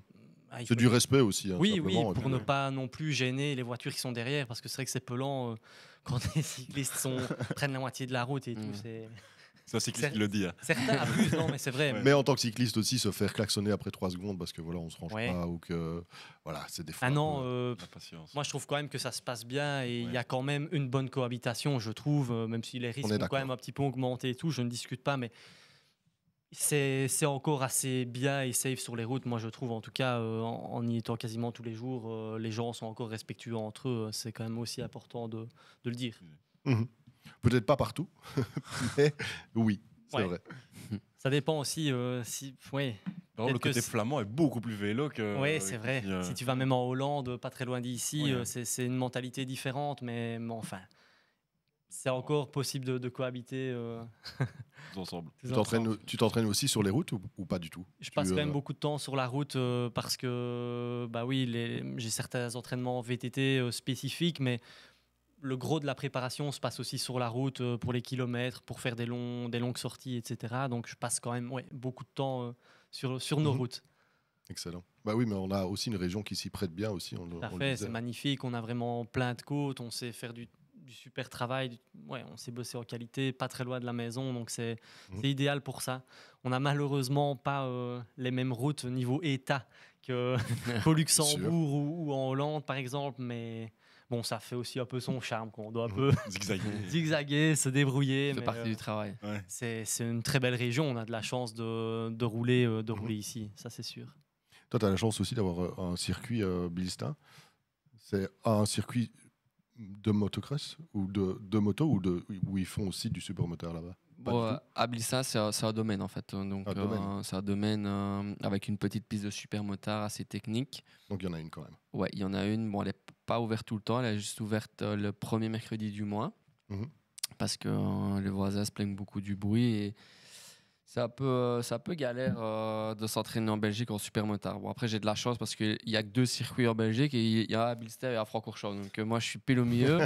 C'est du respect aussi. Hein, oui, pour ne pas non plus gêner les voitures qui sont derrière, parce que c'est vrai que c'est pelant quand les cyclistes prennent la moitié de la route et tout. C'est un cycliste qui le dit. Hein. Certains abusent, non, mais c'est vrai. Mais en tant que cycliste aussi, se faire klaxonner après 3 secondes parce que voilà, on se range pas ou que voilà, c'est des fois. Ah non, moi je trouve quand même que ça se passe bien et il y a quand même une bonne cohabitation, je trouve, même si les risques ont quand même un petit peu augmenté et tout, je ne discute pas, mais c'est encore assez bien et safe sur les routes, moi je trouve, en tout cas, en y étant quasiment tous les jours, les gens sont encore respectueux entre eux, c'est quand même aussi important de le dire. Peut-être pas partout, mais oui, c'est vrai. Ça dépend aussi si... Ouais. Le côté flamand est beaucoup plus vélo que... Oui, c'est vrai. Si tu vas même en Hollande, pas très loin d'ici, c'est une mentalité différente, mais enfin... C'est encore possible de cohabiter ensemble. Tu t'entraînes aussi sur les routes ou pas du tout? Je passe quand même beaucoup de temps sur la route parce que j'ai certains entraînements VTT spécifiques, mais le gros de la préparation se passe aussi sur la route pour les kilomètres, pour faire des longues sorties, etc. Donc je passe quand même beaucoup de temps sur nos routes. Excellent. Bah oui, mais on a aussi une région qui s'y prête bien aussi. Parfait, c'est magnifique. On a vraiment plein de côtes. On sait faire du super travail. On s'est bossé en qualité, pas très loin de la maison. Donc c'est idéal pour ça. On n'a malheureusement pas les mêmes routes niveau état qu'au Luxembourg ou en Hollande, par exemple. Mais bon, ça fait aussi un peu son charme. On doit un peu zigzaguer, se débrouiller. Ça fait partie du travail. C'est une très belle région. On a de la chance de rouler ici. Ça, c'est sûr. Toi, tu as la chance aussi d'avoir un circuit Bilstein. C'est un circuit de motocross ou de moto où ils font aussi du supermoteur là-bas? À Bilstein, c'est un domaine en fait. Donc, c'est un domaine avec une petite piste de supermotard assez technique. Donc il y en a une quand même. Ouais, il y en a une. Bon, elle n'est pas ouverte tout le temps. Elle est juste ouverte le premier mercredi du mois. Parce que les voisins se plaignent beaucoup du bruit. Et c'est un peu galère de s'entraîner en Belgique en supermotard. Bon, après, j'ai de la chance parce qu'il n'y a que 2 circuits en Belgique. Et il y a à Bilstein et à Francorchamps. Donc moi, je suis pile au milieu.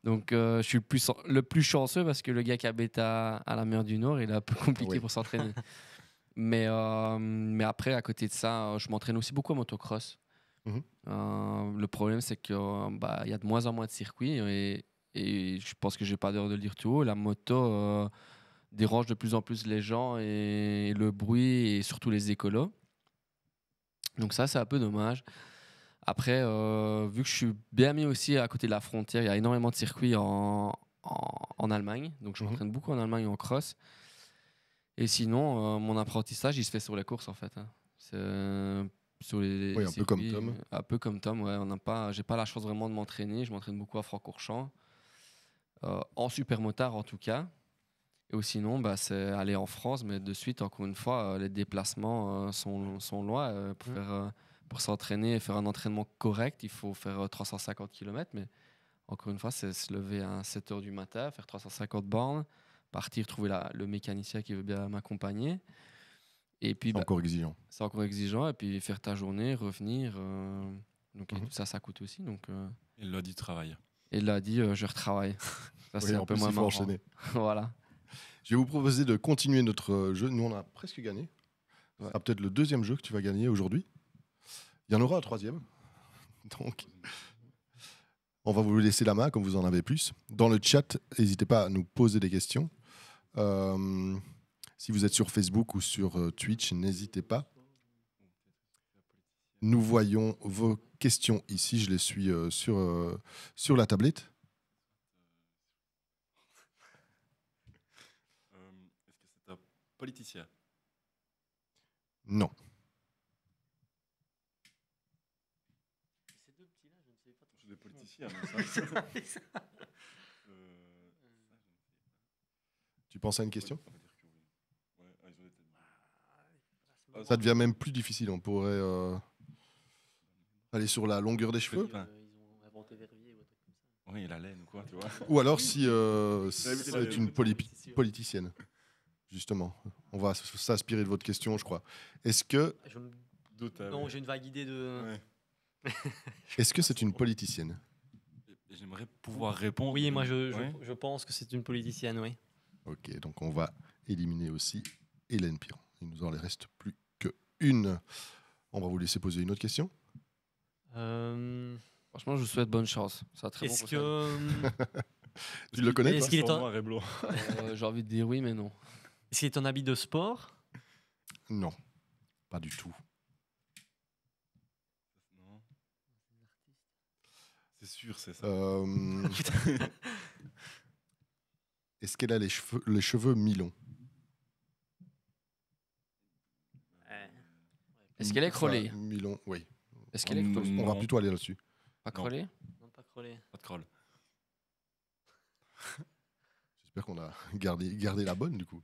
Donc je suis le plus chanceux parce que le gars qui habite à la mer du Nord, il est un peu compliqué pour s'entraîner. Mais après, à côté de ça, je m'entraîne aussi beaucoup en motocross. Le problème, c'est qu'il y a de moins en moins de circuits. Et je pense que je n'ai pas d'heure de le dire tout haut. La moto... dérange de plus en plus les gens et le bruit et surtout les écolos. Donc ça, c'est un peu dommage. Après, vu que je suis bien mis aussi à côté de la frontière, il y a énormément de circuits en Allemagne. Donc je m'entraîne beaucoup en Allemagne en cross. Et sinon, mon apprentissage, il se fait sur les courses en fait. Sur les un peu comme Tom. Un peu comme Tom, ouais. J'ai pas la chance vraiment de m'entraîner. Je m'entraîne beaucoup à Francorchamps. En supermotard en tout cas. Et sinon, c'est aller en France, mais de suite, encore une fois, les déplacements sont loin. Pour s'entraîner et faire un entraînement correct, il faut faire 350 km. Mais encore une fois, c'est se lever à 7 h du matin, faire 350 bornes, partir trouver le mécanicien qui veut bien m'accompagner. Et puis, c'est encore exigeant. C'est encore exigeant. Et puis faire ta journée, revenir. Donc tout ça coûte aussi. Donc, il l'a dit, travail. Il l'a dit, je retravaille. Ça, c'est un peu moins marrant. Enchaîner. Voilà. Je vais vous proposer de continuer notre jeu. Nous, on a presque gagné. Ce sera peut-être le 2e jeu que tu vas gagner aujourd'hui. Il y en aura un 3e. Donc, on va vous laisser la main comme vous en avez plus. Dans le chat, n'hésitez pas à nous poser des questions. Si vous êtes sur Facebook ou sur Twitch, n'hésitez pas. Nous voyons vos questions ici. Je les suis sur la tablette. Est-ce que c'est un politicien? Non. Ces deux petits-là, je ne sais pas. C'est des politiciens. Mais ça... Tu penses à une question? Ouais, ils ont des têtes. Ça devient même plus difficile. On pourrait aller sur la longueur des cheveux. Ils ont inventé Verviers ou un truc comme ça. Oui, la laine ou quoi, tu vois. Ou alors si c'est c'est une c'est sûr. politicienne. Justement. On va s'inspirer de votre question, je crois. Est-ce que Je me- Doute, Non, j'ai une vague idée de. Ouais. est-ce que c'est une politicienne? Et j'aimerais pouvoir répondre. Oui, moi Ouais. je pense que c'est une politicienne, oui. Ok, donc on va éliminer aussi Hélène Piron. Il nous en reste plus qu'une. On va vous laisser poser une autre question. Franchement, je vous souhaite bonne chance. C'est un très bon Est-ce conseil. que Tu le connais, Est-ce toi qu'il est Sans en- noir et blanc. J'ai envie de dire oui, mais non. est-ce qu'il est en habit de sport? Non, pas du tout. Non. C'est sûr, c'est ça. Est-ce qu'elle a les cheveux mi-longs? Est-ce qu'elle est crôlée? Enfin, mi-longs, oui. Est-ce qu'elle est Mm. crôlée? On va Non. plutôt aller là-dessus. Pas crôlée? Non, pas crôlé. Pas de croll. J'espère qu'on a gardé la bonne, du coup.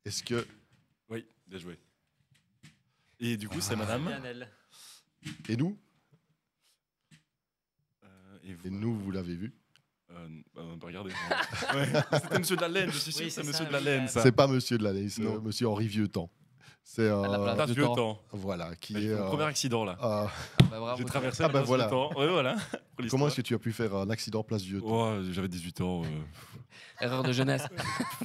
Est-ce que... Oui, bien joué. Et du coup, c'est madame. Bien elle. Et nous? Et vous, Et nous, vous l'avez vu? on peut regarder. Ouais. C'était monsieur de la laine, je suis sûr Oui, que c'est c'est monsieur ça, de la oui, laine, bah, ça. C'est pas monsieur de l'année, c'est Non. monsieur Henri Vieux-Temps. C'est... la place Place de vieux temps. temps. voilà, qui J'ai est... fait mon premier accident là. euh, Bah, bravo. J'ai traversé Ah, la bah place voilà. vieux temps. Ouais, voilà. comment est-ce que tu as pu faire un accident place Vieux-Temps? Ouais, j'avais 18 ans. Erreur de jeunesse.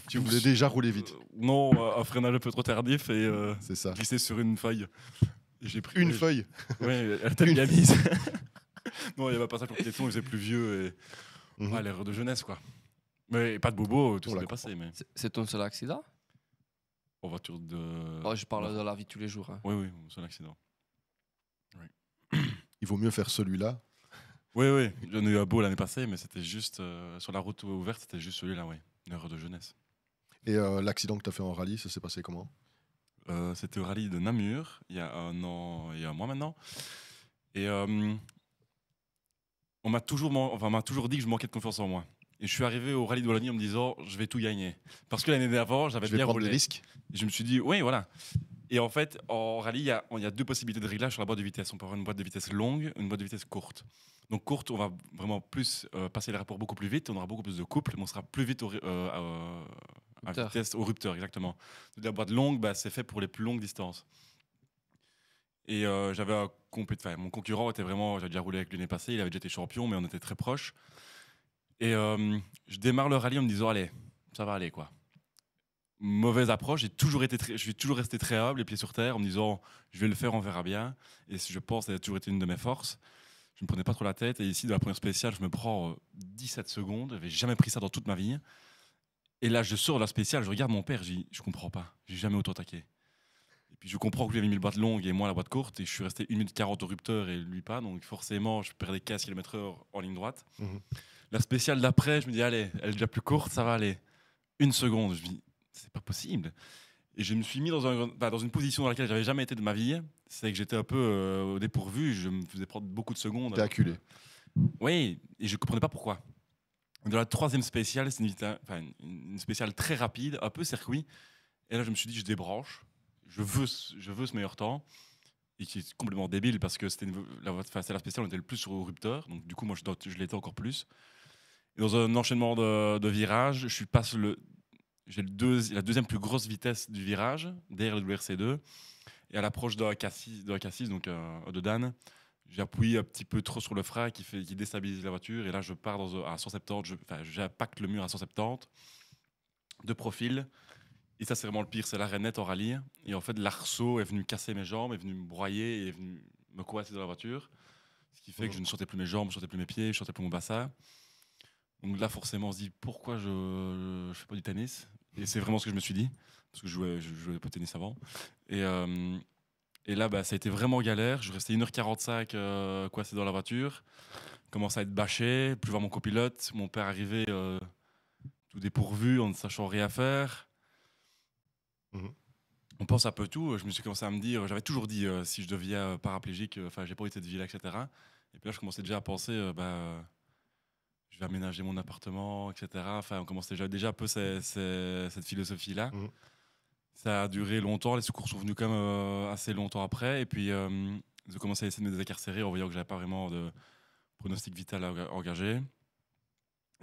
Tu voulais déjà rouler vite, Non, un freinage un peu trop tardif et c'est ça. glissé sur une feuille. Et j'ai pris Une feuille. Ouais, elle était bien mise. Non, il y avait pas ça pour piéton, il faisait plus vieux et Mhm. ouais, l'erreur de jeunesse quoi. Mais pas de bobo, tout On s'est la bien passé, mais C'est ton seul accident? en voiture de. Oh, je parle dans la vie de tous les jours. Hein. Oui, oui, c'est un accident. Il vaut mieux faire celui-là. Oui, oui, j'en ai eu un beau l'année passée, mais c'était juste sur la route ouverte, c'était juste celui-là, oui. Une erreur de jeunesse. Et l'accident que tu as fait en rallye, ça s'est passé comment? C'était au rallye de Namur, il y a un an et un mois maintenant. Et on m'a toujours dit que je manquais de confiance en moi. Et je suis arrivé au rallye de Wallonie en me disant, je vais tout gagner. Parce que l'année d'avant, j'avais Je vais bien prendre des roulé. risques. Et je me suis dit, oui, voilà. Et en fait, en rallye, il y a deux possibilités de réglage sur la boîte de vitesse. On peut avoir une boîte de vitesse longue, une boîte de vitesse courte. Donc courte, on va vraiment plus passer les rapports beaucoup plus vite, on aura beaucoup plus de couple, mais on sera plus vite à Rupteur. vitesse, au rupteur, exactement. La boîte longue, bah, c'est fait pour les plus longues distances. Et j'avais mon concurrent était vraiment, j'avais déjà roulé avec lui l'année passée, il avait déjà été champion, mais on était très proches. Et je démarre le rallye en me disant, allez, ça va aller quoi. Mauvaise approche, je suis toujours resté très humble, les pieds sur terre, en me disant, je vais le faire, on verra bien. Et je pense que ça a toujours été une de mes forces. Je me prenais pas trop la tête. Et ici, dans la première spéciale, je me prends 17 secondes. Je n'avais jamais pris ça dans toute ma vie. Et là, je sors de la spéciale, je regarde mon père, je dis, je comprends pas. J'ai jamais autant attaqué. Et puis je comprends que lui avait mis le boîte longue et moi la boîte courte. Et je suis resté 1 minute 40 au rupteur et lui pas. Donc forcément, je perdais 15 km/h en ligne droite. Mhm. La spéciale d'après, je me dis, allez, elle est déjà plus courte, ça va aller. 1 seconde. Je me dis, c'est pas possible. Et je me suis mis dans une position dans laquelle j'avais jamais été de ma vie. C'est que j'étais un peu au dépourvu. Je me faisais prendre beaucoup de secondes. T'es acculé. Oui, et je comprenais pas pourquoi. Dans la troisième spéciale, c'est une spéciale très rapide, un peu circuit. Et là, je me suis dit, je débranche. Je veux ce meilleur temps. Et qui est complètement débile parce que c'était la spéciale, on était le plus sur le rupteur. Donc, du coup, moi, je l'étais encore plus. Et dans un enchaînement de virages, j'ai la deuxième plus grosse vitesse du virage, derrière le WRC2. Et à l'approche de K6, donc de Dan, j'appuie un petit peu trop sur le frein qui déstabilise la voiture. Et là, je pars à 170, j'impacte le mur à 170, de profil. Et ça, c'est vraiment le pire, c'est l'arrêt net en rallye. Et en fait, l'arceau est venu casser mes jambes, est venu me broyer, est venu me coincer dans la voiture. Ce qui fait que je ne sentais plus mes jambes, je ne sentais plus mes pieds, je ne sentais plus mon bassin. Donc là, forcément, on se dit pourquoi je ne fais pas du tennis. Et c'est vraiment ce que je me suis dit, parce que je jouais pas au tennis avant. Et là, ça a été vraiment galère. Je restais 1h45 coincé dans la voiture. Commençais à être bâché, plus voir mon copilote. Mon père arrivait tout dépourvu, en ne sachant rien faire. On pense un peu tout. Je me suis commencé à me dire, j'avais toujours dit, si je deviens paraplégique, j'ai pas eu cette vie-là, etc. Et puis là, je commençais déjà à penser, je vais aménager mon appartement, etc. Enfin, on commençait déjà un peu cette philosophie-là. Ça a duré longtemps. Les secours sont venus quand même assez longtemps après. Et puis, ils ont commencé à essayer de me désincarcérer en voyant que j'avais pas vraiment de pronostic vital à engager.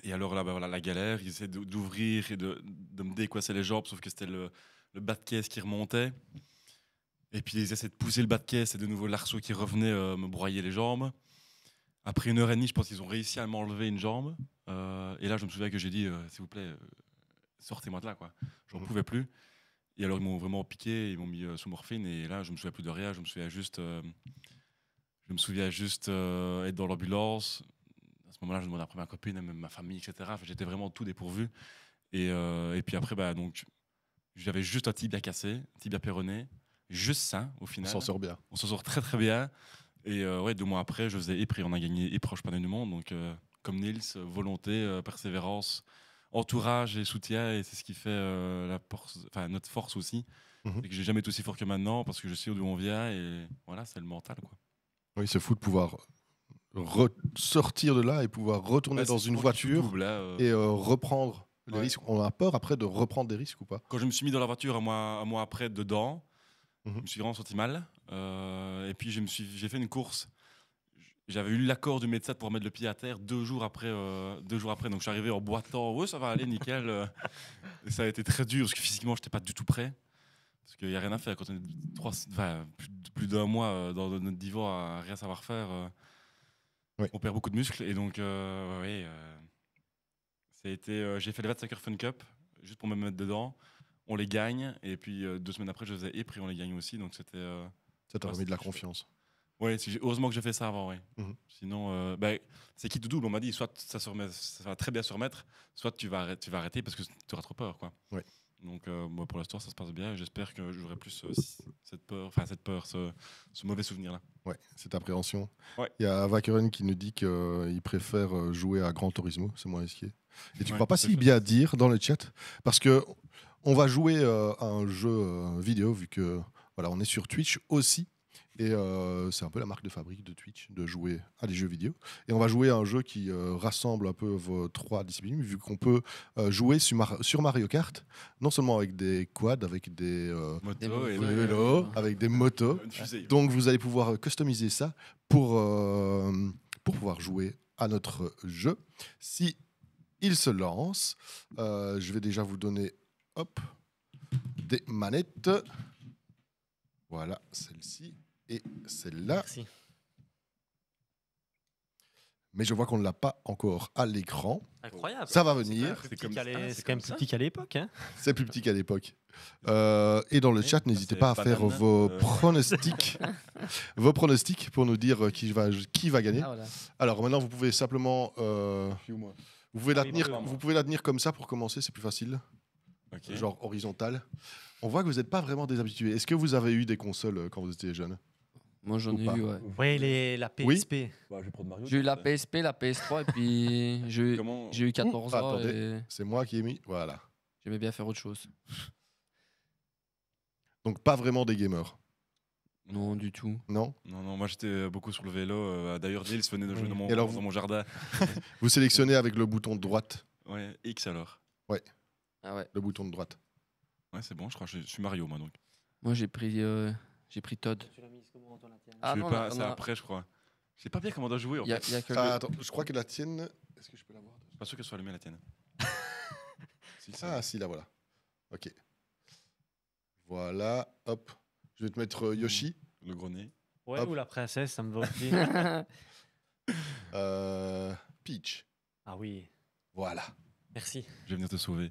Et alors là, la galère. Ils essaient d'ouvrir et de me décoincer les jambes, sauf que c'était le bas de caisse qui remontait. Et puis, ils essaient de pousser le bas de caisse et de nouveau l'arceau qui revenait me broyer les jambes. Après 1h30, je pense qu'ils ont réussi à m'enlever une jambe. Et là, je me souviens que j'ai dit, s'il vous plaît, sortez-moi de là, quoi. J'en pouvais plus. Et alors, ils m'ont vraiment piqué, ils m'ont mis sous morphine. Et là, je me souviens plus de rien. Je me souviens juste être dans l'ambulance. À ce moment-là, je demandais après ma copine, même ma famille, etc. Enfin, j'étais vraiment tout dépourvu. Et puis après, donc, j'avais juste un tibia cassé, un tibia péroné. Juste ça, au final. On s'en sort bien. On s'en sort très, très bien. Et 2 mois après, je faisais Ypres et on a gagné Ypres au championnat du monde. Donc, comme Nils, volonté, persévérance, entourage et soutien. Et c'est ce qui fait notre force aussi. Et que j'ai jamais été aussi fort que maintenant parce que je sais d'où on vient. Et voilà, c'est le mental, quoi. Oui, c'est fou de pouvoir sortir de là et pouvoir retourner dans une voiture et reprendre les risques. On a peur après de reprendre des risques ou pas? Quand je me suis mis dans la voiture un mois après dedans, je me suis vraiment senti mal. Et puis j'ai fait une course. J'avais eu l'accord du médecin pour mettre le pied à terre 2 jours après. Donc je suis arrivé en boitant. Ouais, ça va aller, nickel. Et ça a été très dur parce que physiquement, je n'étais pas du tout prêt. Parce qu'il n'y a rien à faire quand on est plus d'1 mois dans notre divan à rien savoir faire. On perd beaucoup de muscles. Et donc, j'ai fait les 25 heures Fun Cup juste pour me mettre dedans. On les gagne. Et puis 2 semaines après, je faisais Ypres et on les gagne aussi. Donc c'était. Ça t'a remis de la confiance. Oui, heureusement que j'ai fait ça avant. Ouais. Sinon, c'est qui tout double. On m'a dit soit ça va très bien se remettre, soit tu vas arrêter parce que tu auras trop peur, quoi. Ouais. Donc, moi, pour l'instant, ça se passe bien. J'espère que j'aurai plus cette peur, ce mauvais souvenir-là. Ouais, cette appréhension. Ouais. Il y a Vakeren qui nous dit qu'il préfère jouer à Gran Turismo, c'est moins risqué. Et tu ne crois pas si bien dire dans le chat, parce que on va jouer à un jeu vidéo, vu que voilà, on est sur Twitch aussi. Et c'est un peu la marque de fabrique de Twitch, de jouer à des jeux vidéo. Et on va jouer à un jeu qui rassemble un peu vos 3 disciplines, vu qu'on peut jouer sur Mario Kart, non seulement avec des quads, avec des vélos, avec des motos. Donc vous allez pouvoir customiser ça pour pouvoir jouer à notre jeu. Si il se lance, je vais déjà vous donner des manettes. Voilà, celle-ci. Et celle-là. Merci. Mais je vois qu'on ne l'a pas encore à l'écran. Incroyable. Ça va venir. C'est quand même plus petit qu'à l'époque. Hein. C'est plus petit qu'à l'époque. Et dans le chat, n'hésitez pas à faire vos pronostics. Vos pronostics pour nous dire qui va gagner. Ah, voilà. Alors maintenant, vous pouvez simplement... vous pouvez la tenir comme ça pour commencer, c'est plus facile. Okay. Genre horizontal. On voit que vous n'êtes pas vraiment des habitués. Est-ce que vous avez eu des consoles quand vous étiez jeune? Moi, j'en ai eu, ouais. Oui, la PSP. Oui, j'ai eu la PSP, la PS3, et puis j'ai eu 14 ans. Attendez, c'est moi qui ai mis. Voilà. J'aimais bien faire autre chose. Donc, pas vraiment des gamers? Non, du tout. Non, moi j'étais beaucoup sur le vélo. D'ailleurs, Nils venait de jouer dans mon jardin. Vous sélectionnez avec le bouton de droite? Ouais, X alors. Ouais. Ah ouais. Le bouton de droite. Ouais, c'est bon, je crois que je suis Mario, moi donc. Moi j'ai pris Todd. Tu l'as mise comment dans la tienne? Ah non, c'est après, je crois. Je sais pas bien comment on doit jouer. En fait. Attends, je crois que la tienne. Est-ce que je peux la voir? Je suis pas sûr qu'elle soit allumée la tienne. Si, là voilà. Ok. Voilà, hop. Je vais te mettre Yoshi. Le gros nez. Ouais, hop. Ou la princesse, ça me va aussi. Peach. Ah oui. Voilà. Merci. Je vais venir te sauver.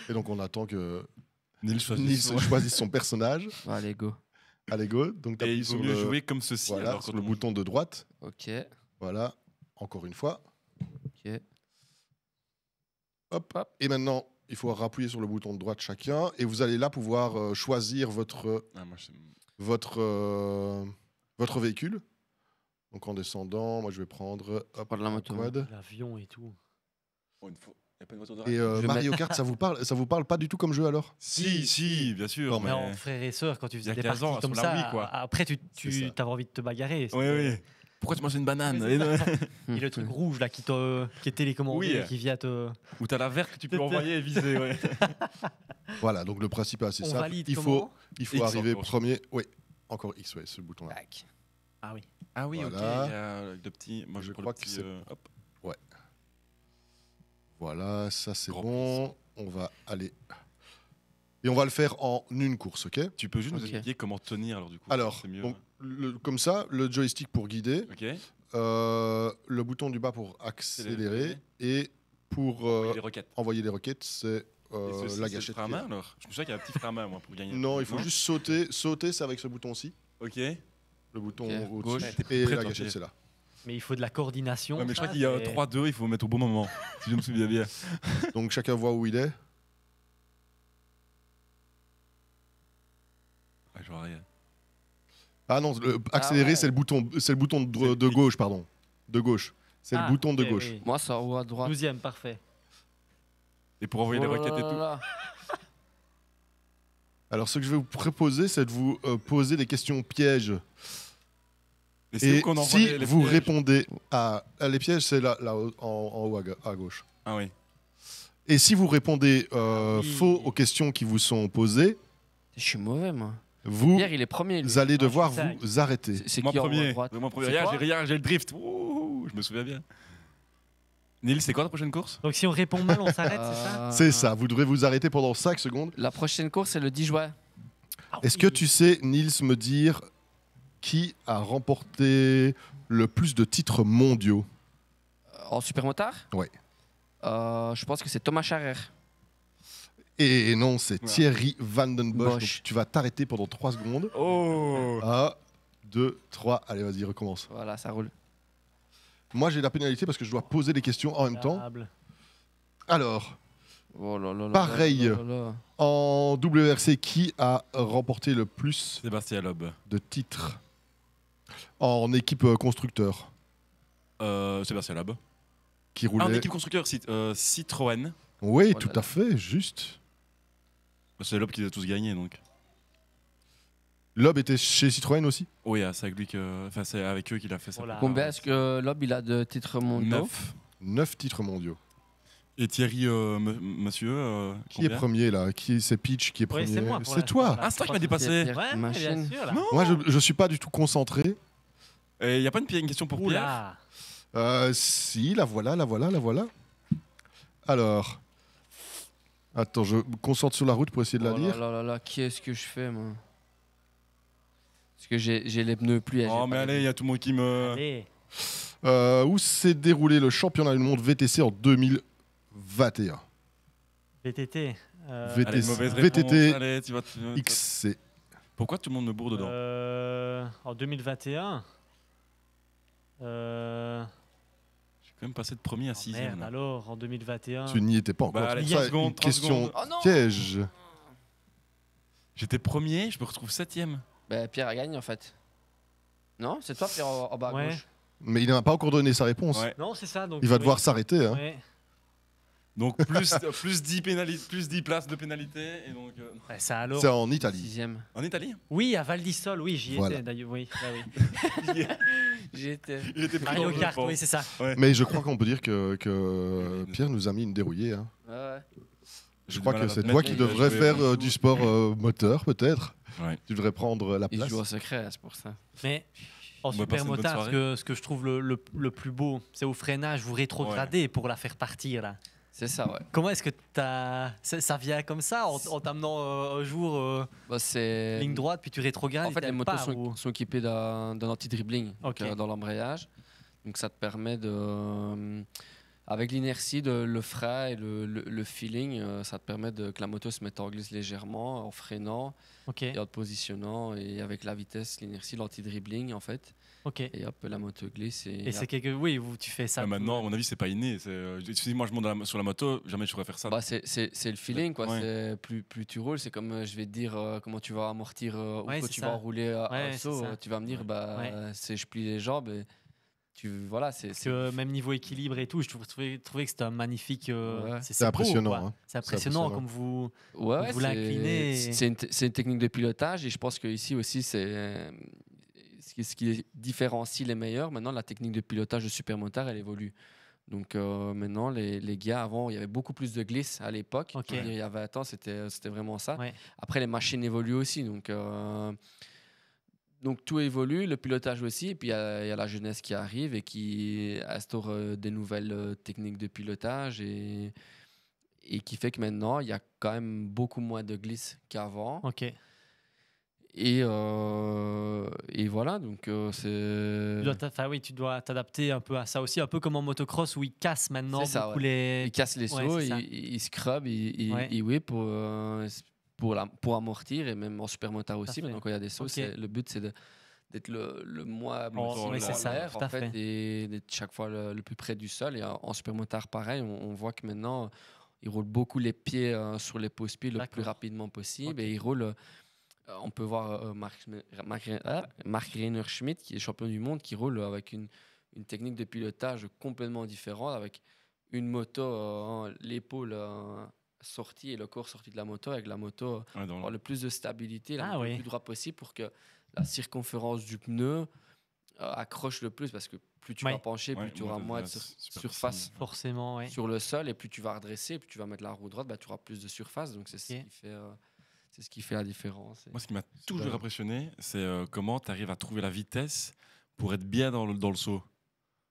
Et donc on attend que Nils choisisse choisisse son personnage. Allez, go. Allez, go. Donc, Et t'appuies il vaut sur mieux le, jouer comme ceci. voilà, alors, sur quand le on- bouton de droite. Ok. Voilà. Encore une fois. Ok. Hop. Et maintenant, il faut appuyer sur le bouton de droite chacun. Et vous allez là pouvoir choisir votre véhicule. Donc en descendant, moi je vais prendre hop, Prendre la un moto. quad. L'avion et tout. Oh, il n'y a pas une voiture de Et race. Je Mario Kart, ça vous parle pas du tout comme jeu alors? Si, bien sûr. Non, Mais mais- en frère et sœur, quand tu Il y faisais a des 15 ans, parties comme sur la ça, Wii, quoi. après C'est tu ça. avais envie de te bagarrer. Oui, oui. Pourquoi tu manges une banane? Oui, Et le truc rouge là qui est télécommandé, Oui. et qui vient te. Ou t'as la verte que tu peux envoyer et viser, ouais. Voilà, donc le principe est assez On simple. valide Il comment faut X arriver encore. premier. Oui, encore X, ouais, ce bouton-là. Tac. Ah oui. Ah oui, ok. Voilà. Il y a le petit. Moi, Je prends crois le que petit, c'est- hop. Voilà, ça c'est Grand bon. On va aller. Et on va le faire en une course, ok? Tu peux juste nous Ok. expliquer comment tenir alors du coup. Alors, c'est mieux. donc, comme ça, le joystick pour guider, Ok. le bouton du bas pour accélérer et pour les requêtes. envoyer les roquettes, c'est Et ceci, la c'est le gâchette. frein à qui est main là. alors. Je me souviens qu'il y a un petit frein à main moi pour gagner. Non, il faut juste sauter. Sauter, c'est avec ce bouton-ci. Ok. Ouais, Le bouton Ok, au-dessus. gauche. Ouais, t'es Et prête, la hein, gâchette, Pierre. c'est là. Mais il faut de la coordination. mais je crois ça, qu'il y a c'est- 3-2, il faut mettre au bon moment. Si je me souviens bien. Donc chacun voit où il est. Ah, je vois rien. Ah non, accélérer, ouais. c'est le bouton de gauche, pardon. De gauche. C'est Ah, le bouton de ok, gauche. oui. Moi, c'est en haut à droite. 12e, parfait. Et pour envoyer les Oh là requêtes et là tout. là. Alors, ce que je vais vous proposer, c'est de vous poser des questions pièges. Et c'est Et où qu'on envoie si les vous pièges répondez à les pièges, c'est là en haut à gauche. Ah oui. Et si vous répondez oui. faux aux questions qui vous sont posées, Je suis mauvais, moi. vous Pierre, il est premier. Lui. allez devoir je suis vous arrêter. C'est Moi qui en haut à premier. droite Moi premier. C'est Regarde, quoi j'ai le drift. Ouh, je me souviens bien. Nils, c'est quoi ta prochaine course? Donc si on répond mal, on s'arrête, c'est ça C'est ça, vous devrez vous arrêter pendant 5 secondes. La prochaine course, c'est le 10 juin. Ah Est-ce oui. que tu sais, Nils, me dire qui a remporté le plus de titres mondiaux? En supermotard Ouais. Je pense que c'est Thomas Charrer. Et non, c'est Ouais. Thierry Van den Bosch. Bosch. Donc, tu vas t'arrêter pendant 3 secondes. Oh 1, 2, 3. Allez, vas-y, recommence. Voilà, ça roule. Moi, j'ai la pénalité parce que je dois poser les questions en même temps. Table. Alors, Oh là là là Pareil. là là là. en WRC, qui a remporté le plus Sébastien Loeb. de titres en équipe constructeur Sébastien Loeb. qui Ah, en roulait? équipe constructeur, Citroën. Oui, Oh tout là là. à fait, juste. C'est Loeb qui les a tous gagnés donc. Loeb était chez Citroën aussi? Oui, c'est avec lui que. Enfin, c'est avec eux qu'il a fait ça. Voilà. Combien est-ce que Lob il a de titres mondiaux 9. 9 titres mondiaux. Et Thierry, monsieur. Qui est combien premier là? C'est Peach qui est Ouais, premier? c'est moi, pour c'est l'instant, toi. là. Ah, c'est toi qui m'as dépassé. Pierre, Ouais, bien machine. sûr. Là. Non. Moi, je suis pas du tout concentré. Il n'y a pas une question pour Pierre? Oula. Si, la voilà, la voilà, la voilà. Alors, attends, je me concentre sur la route pour essayer de la Oh lire. là là là là, qui est-ce que je fais, moi? Parce que j'ai les pneus plus. Oh, mais allez, il y a tout le monde qui me. Allez. Où s'est déroulé le championnat du monde VTC en 2021? VTT. VTC. Allez, mauvaise VTT. réponse. Allez, tu vas. XC. Pourquoi tout le monde me bourre dedans? En 2021. J'ai quand même passé de premier à Oh, 6ème. merde, alors, en 2021. Tu n'y étais pas encore. Bah, C'est allez, pour 30 ça, secondes, une 30 question secondes. Oh non piège. J'étais premier, je me retrouve 7ème. Bah, Pierre a gagné en fait. Non, c'est toi, Pierre, en bas à Ouais. gauche. Mais il n'a pas encore donné sa réponse. Ouais. Non, c'est ça. Donc, Il va oui. devoir s'arrêter. Hein. Ouais. Donc plus 10 plus 10 places de pénalité. Et donc, Ouais, ça alors. C'est en Italie. 6ème. en Italie. Oui, à Val di Sole, oui, j'y Voilà. étais d'ailleurs. Oui, là, oui. J'y étais. Il était pris Mario en jeu, Kart, je pense. oui, c'est ça. Mais je crois qu'on peut dire que Pierre nous a mis une dérouillée. Hein. Ouais, ouais. Je J'ai crois du mal que à c'est mettre, toi mais qui il a devrais joué faire beaucoup. du sport moteur, peut-être. Ouais. Tu devrais prendre la Il place. joue au secret, c'est pour ça. Mais en On va passer une bonne supermotard, soirée. ce que je trouve le plus beau, c'est au freinage, vous rétrogradez pour la faire partir. Là. C'est ça, ouais. Comment est-ce que ça vient comme ça en t'amenant un jour Bah, c'est. ligne droite, puis tu rétrogrades En fait, et les t'aimes motos pas, sont équipées d'un anti-dribbling Ok. dans l'embrayage. Donc, ça te permet de. Avec l'inertie, le frein et le feeling, ça te permet que la moto se mette en glisse légèrement, en freinant Ok. et en te positionnant. Et avec la vitesse, l'inertie, l'anti-dribbling, en fait. Ok. Et hop, la moto glisse. Et c'est quelque... Oui, tu fais ça. Maintenant, à mon avis, c'est pas inné. Si moi je monte sur la moto, jamais je pourrais faire ça. Bah, c'est le feeling, quoi. Ouais. Plus tu roules, c'est comme je vais te dire comment tu vas amortir ou Ouais, quand c'est tu ça. vas rouler à Ouais, un c'est saut. ça. Tu vas me dire, Ouais. je plie les jambes. Et voilà, Parce que même niveau équilibre et tout, je trouvais que c'était un magnifique. Ouais. C'est impressionnant, beau, quoi. hein. C'est impressionnant comme vous Ouais, vous l'inclinez. c'est une technique de pilotage et je pense qu'ici aussi, c'est ce qui différencie les meilleurs. Maintenant, la technique de pilotage de supermotard, elle évolue. Donc maintenant, les gars, avant, il y avait beaucoup plus de glisse à l'époque. Ok. Je veux dire, il y a 20 ans, c'était vraiment ça. Ouais. Après, les machines évoluent aussi. Donc tout évolue, le pilotage aussi. Et puis il y a la jeunesse qui arrive et qui instaure des nouvelles techniques de pilotage et qui fait que maintenant, il y a quand même beaucoup moins de glisse qu'avant. Ok. Et voilà, donc Tu dois t'adapter un peu à ça aussi, un peu comme en motocross où ils cassent maintenant C'est ça, beaucoup ouais. les. il casse les sauts, c'est ça. il scrub, Ouais. il whip pour amortir et même en supermotard aussi. fait. Maintenant, quand il y a des sauts, Ok. le but c'est d'être le moins Oh, ouais, en c'est ça, l'air, tout à en fait, fait. et d'être chaque fois le plus près du sol. Et en supermotard, pareil, on voit que maintenant, il roule beaucoup les pieds sur les pose-pieds le plus D'accord. rapidement possible. Ok. Et il roule. On peut voir Mark Reiner-Schmidt, qui est champion du monde, qui roule avec une technique de pilotage complètement différente, avec une moto, l'épaule sortie et le corps sorti de la moto, avec la moto avoir le plus de stabilité, la moto le plus droit possible pour que la circonférence du pneu accroche le plus, parce que plus tu vas pencher, plus tu auras moins de surface Forcément, ouais. sur le sol, et plus tu vas redresser, plus tu vas mettre la roue droite, tu auras plus de surface. Donc c'est ce qui fait la différence. Moi, ce qui m'a toujours impressionné, c'est comment tu arrives à trouver la vitesse pour être bien dans le saut.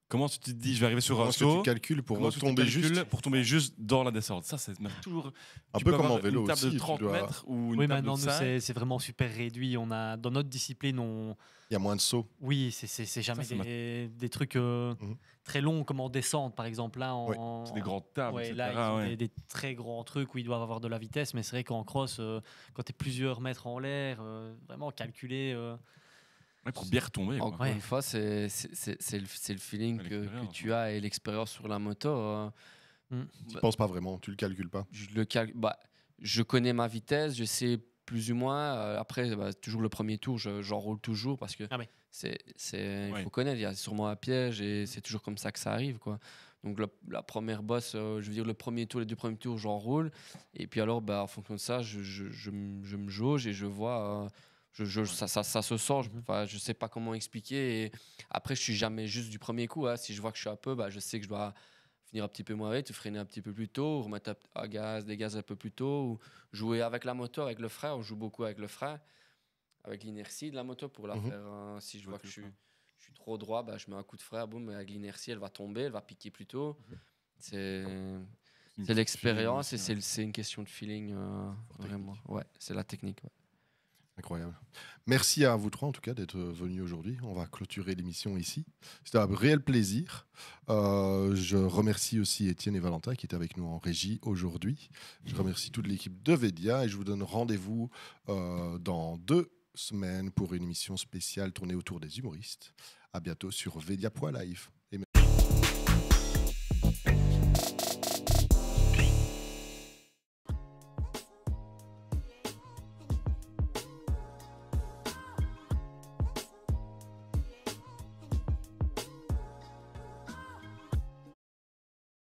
Comment tu te dis, je vais arriver sur un saut. Tu calcules pour tomber juste dans la descente. Ça, c'est toujours un peu comme en vélo une table aussi. de 30 mètres ou une oui, table maintenant, de nous, 5. c'est vraiment super réduit. On a, dans notre discipline, il y a moins de sauts. Oui, c'est jamais des trucs très longs comme en descente, par exemple. Là, c'est des grandes tables, etc. Là, ils ont des très grands trucs où ils doivent avoir de la vitesse. Mais c'est vrai qu'en cross, quand tu es plusieurs mètres en l'air, vraiment calculer. Pour bien retomber. Encore une fois, c'est le feeling que tu as et l'expérience sur la moto. Tu ne penses pas vraiment, tu le calcules pas. Je connais ma vitesse, je sais plus ou moins. Après, toujours le premier tour, j'enroule toujours parce que il faut connaître. Il y a sûrement un piège et c'est toujours comme ça que ça arrive, quoi. Donc la première bosse, je veux dire le premier tour, les 2 premiers tours, j'enroule. Et puis alors, en fonction de ça, je me jauge et je vois. Ça se sent, je sais pas comment expliquer. Et après, je suis jamais juste du premier coup. Si je vois que je suis un peu, je sais que je dois finir un petit peu moins vite, freiner un petit peu plus tôt, remettre des gaz un peu plus tôt, ou jouer avec la moto, avec le frein. On joue beaucoup avec le frein, avec l'inertie de la moto pour la faire. Si je vois que je suis trop droit, je mets un coup de frein, boum, avec l'inertie, elle va tomber, elle va piquer plus tôt. C'est l'expérience et c'est une question de feeling, vraiment. Ouais, c'est la technique. Ouais. Incroyable. Merci à vous trois en tout cas d'être venus aujourd'hui. On va clôturer l'émission ici. C'était un réel plaisir. Je remercie aussi Étienne et Valentin qui étaient avec nous en régie aujourd'hui. Je remercie toute l'équipe de Vedia et je vous donne rendez-vous dans 2 semaines pour une émission spéciale tournée autour des humoristes. À bientôt sur Vedia.live.